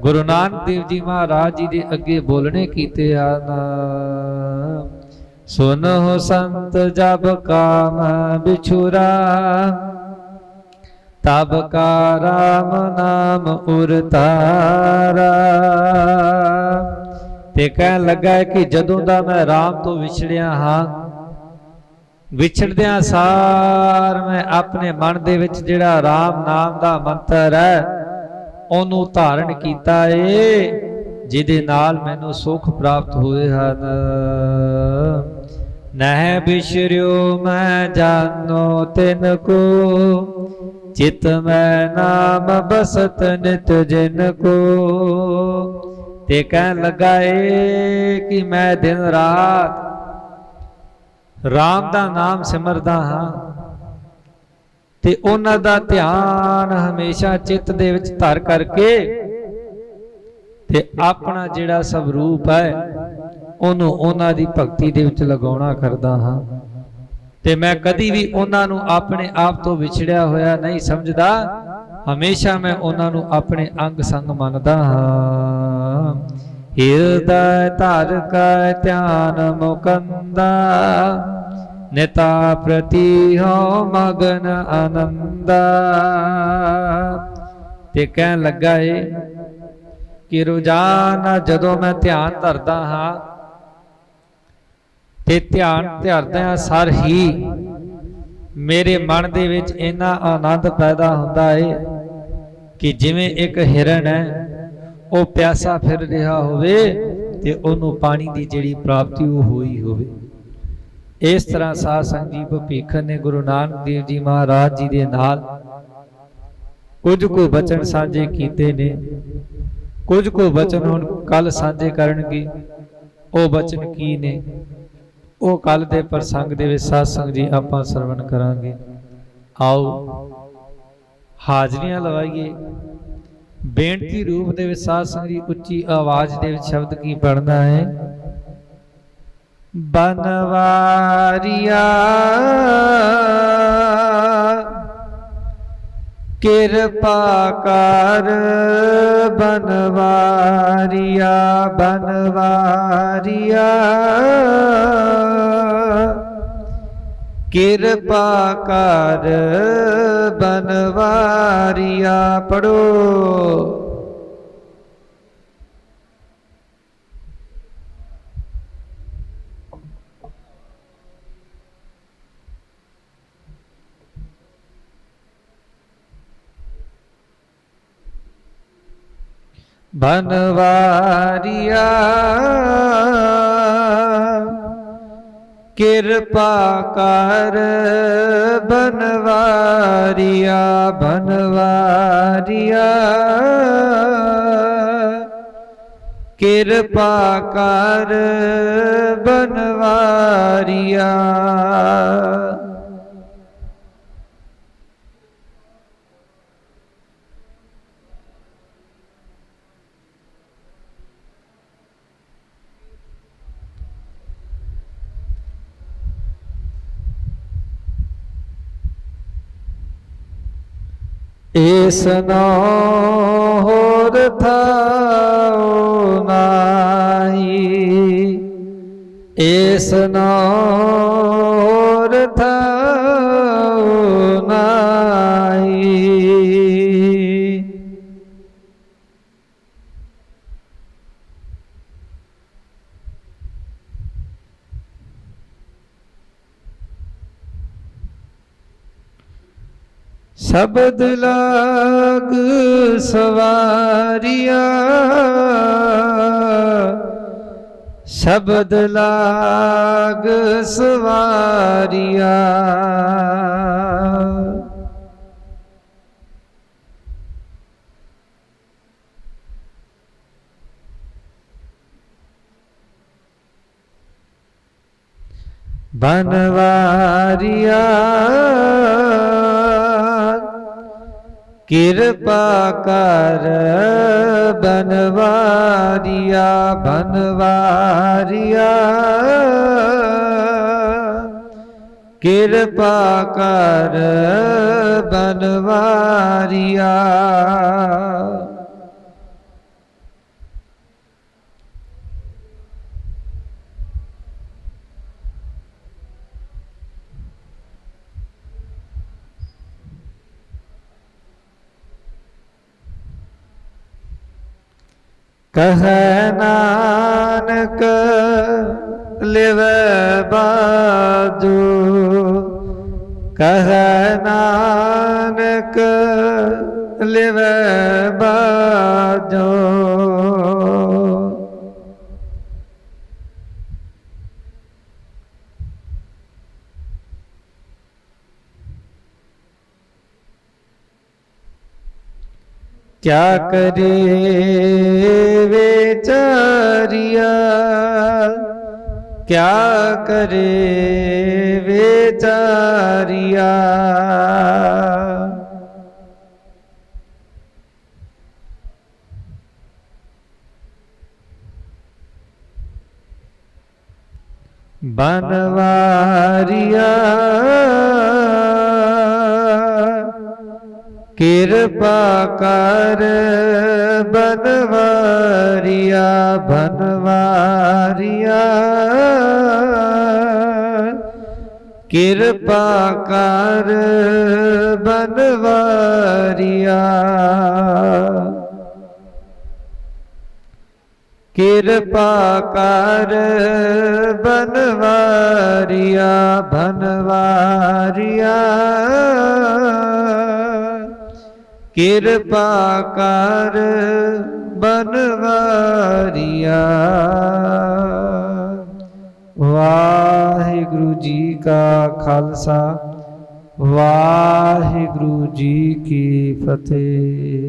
Speaker 1: ਗੁਰੂ ਨਾਨਕ ਦੇਵ ਜੀ ਮਹਾਰਾਜ ਜੀ ਦੇ ਅੱਗੇ ਬੋਲਣੇ ਕੀਤੇ ਹਨ। ਸੁਨਹੁ ਸੰਤ ਜਬ ਕਾਮ ਬਿਛੁਰਾ, ਤਬ ਕਾ ਰਾਮ ਨਾਮ ਉਰਤਾਰਾ। ਤੇ ਕਹਿਣ ਲੱਗਾ ਕਿ ਜਦੋਂ ਦਾ ਮੈਂ ਰਾਮ ਤੋਂ ਵਿਛੜਿਆ ਹਾਂ, ਵਿਛੜਦਿਆਂ ਸਾਰ ਮੈਂ ਆਪਣੇ ਮਨ ਦੇ ਵਿੱਚ ਜਿਹੜਾ ਰਾਮ ਨਾਮ ਦਾ ਮੰਤਰ ਹੈ ਉਹਨੂੰ ਧਾਰਨ ਕੀਤਾ ਏ, ਜਿਹਦੇ ਨਾਲ ਮੈਨੂੰ ਸੁਖ ਪ੍ਰਾਪਤ ਹੋਏ ਹਨ। ਨਹਿ ਬਿਸਰਿਓ ਮੈਂ ਜਾਨੋ ਤਿਨ ਕੋ, ਚਿਤ ਮੈਂ ਨਾਮ ਬਸਤ ਨਿਤ ਜਿਨ ਕੋ। ਤੇ ਕਹਿਣ ਲੱਗਾ ਏ ਕਿ ਮੈਂ ਦਿਨ ਰਾਤ ਰਾਮ ਦਾ ਨਾਮ ਸਿਮਰਦਾ ਹਾਂ, ਤੇ ਉਹਨਾਂ ਦਾ ਧਿਆਨ ਹਮੇਸ਼ਾ ਚਿੱਤ ਦੇ ਵਿੱਚ ਧਰ ਕਰਕੇ ਤੇ ਆਪਣਾ ਜਿਹੜਾ ਸਵਰੂਪ ਹੈ ਉਹਨੂੰ ਉਹਨਾਂ ਦੀ ਭਗਤੀ ਦੇ ਵਿੱਚ ਲਗਾਉਣਾ ਕਰਦਾ ਹਾਂ। ਤੇ ਮੈਂ ਕਦੀ ਵੀ ਉਹਨਾਂ ਨੂੰ ਆਪਣੇ ਆਪ ਤੋਂ ਵਿਛੜਿਆ ਹੋਇਆ ਨਹੀਂ ਸਮਝਦਾ, ਹਮੇਸ਼ਾ ਮੈਂ ਉਹਨਾਂ ਨੂੰ ਆਪਣੇ ਅੰਗ ਸੰਗ ਮੰਨਦਾ ਹਾਂ। ਹਿਰਦੈ ਧਰ ਕੈ ਧਿਆਨ ਮੁਕੰਦਾ, ਨਿਤਾ ਪ੍ਰਤੀ ਹੋ ਮਗਨ ਆਨੰਦਾ। ਤੇ ਕਹਿਣ ਲੱਗਾ ਏ ਕਿ ਰੋਜ਼ਾਨਾ ਜਦੋਂ ਮੈਂ ਧਿਆਨ ਧਰਦਾ ਹਾਂ ਤੇ ਧਿਆਨ ਧਰਦਿਆਂ ਸਾਰ ਹੀ ਮੇਰੇ ਮਨ ਦੇ ਵਿੱਚ ਇੰਨਾ ਆਨੰਦ ਪੈਦਾ ਹੁੰਦਾ ਏ ਕਿ ਜਿਵੇਂ ਇੱਕ ਹਿਰਨ ਹੈ ਉਹ ਪਿਆਸਾ ਫਿਰ ਰਿਹਾ ਹੋਵੇ ਤੇ ਉਹਨੂੰ ਪਾਣੀ ਦੀ ਜਿਹੜੀ ਪ੍ਰਾਪਤੀ ਉਹ ਹੋਈ ਹੋਵੇ। ਇਸ ਤਰ੍ਹਾਂ ਸਾਧ ਸੰਗਤ ਜੀ ਭੀਖਣ ਨੇ ਗੁਰੂ ਨਾਨਕ ਦੇਵ ਜੀ ਮਹਾਰਾਜ ਜੀ ਦੇ ਨਾਲ ਕੁਝ ਕੁ ਬਚਨ ਸਾਂਝੇ ਕੀਤੇ ਨੇ, ਕੁਝ ਕੁ ਬਚਨ ਹੁਣ ਕੱਲ ਸਾਂਝੇ ਕਰਨਗੇ। ਉਹ ਬਚਨ ਕੀ ਨੇ ਉਹ ਕੱਲ ਦੇ ਪ੍ਰਸੰਗ ਦੇ ਵਿੱਚ ਸਾਧ ਸੰਗਤ ਜੀ ਆਪਾਂ ਸਰਵਣ ਕਰਾਂਗੇ। ਆਓ ਹਾਜ਼ਰੀਆਂ ਲਵਾਈਏ। ਬੇਨਤੀ ਰੂਪ ਦੇ ਵਿੱਚ ਸਾਧ ਸੰਗਤ ਜੀ ਉੱਚੀ ਆਵਾਜ਼ ਦੇ ਵਿੱਚ ਸ਼ਬਦ ਕੀ ਪੜ੍ਹਨਾ ਹੈ। ਬਨਵਾਰੀਆ ਕਿਰਪਾ ਕਰ, ਬਨਵਾਰੀਆ ਬਨਵਾਰੀਆ ਕਿਰਪਾ ਕਰ, ਬਨਵਾਰੀਆ। ਪੜੋ। ਬਨਵਾਰੀਆ ਕਿਰਪਾ ਕਰ, ਬਨਵਾਰੀਆ ਬਨਵਾਰੀਆ ਕਿਰਪਾ ਕਰ, ਬਨਵਾਰੀਆ। ਏਸਨੋ ਹੋਰ ਥਾਉ ਨਾਹੀ, ਏਸਨੋ ਹੋਰ ਥਾਉ ਨਾਹੀ। ਸ਼ਬਦ ਲਾਗ ਸਵਾਰੀਆ, ਸ਼ਬਦ ਲਾਗ ਸਵਾਰੀਆ। ਬਨਵਾਰੀਆ ਕਿਰਪਾ ਕਰ ਬਨਵਾਰੀਆ ਬਨਵਾਰੀਆ, ਕਿਰਪਾ ਕਰ ਬਨਵਾਰੀਆ। ਕਹੈ ਨਾਨਕ ਲਿਵੈ ਬਾਜੋ, ਕਹੈ ਨਾਨਕ ਲਿਵੈ ਬਾਜੋ। ਕਿਆ ਕਰੇ ਵਿਚਾਰਿਆ, ਕਿਆ ਕਰੇ ਵਿਚਾਰਿਆ। ਬਨਵਾਰੀਆ ਕਿਰਪਾ ਕਰ ਬਨਵਾਰੀਆ ਬਨਵਾਰੀਆ, ਕਿਰਪਾ ਕਰ ਬਨਵਾਰੀਆ। ਕਿਰਪਾ ਕਰ ਬਨਵਾਰੀਆ ਬਨਵਾਰੀਆ, ਕਿਰਪਾ ਕਰ ਬਨਵਾਰੀਆ। ਵਾਹਿਗੁਰੂ ਜੀ ਕਾ ਖਾਲਸਾ, ਵਾਹਿਗੁਰੂ ਜੀ ਕੀ ਫਤਿਹ।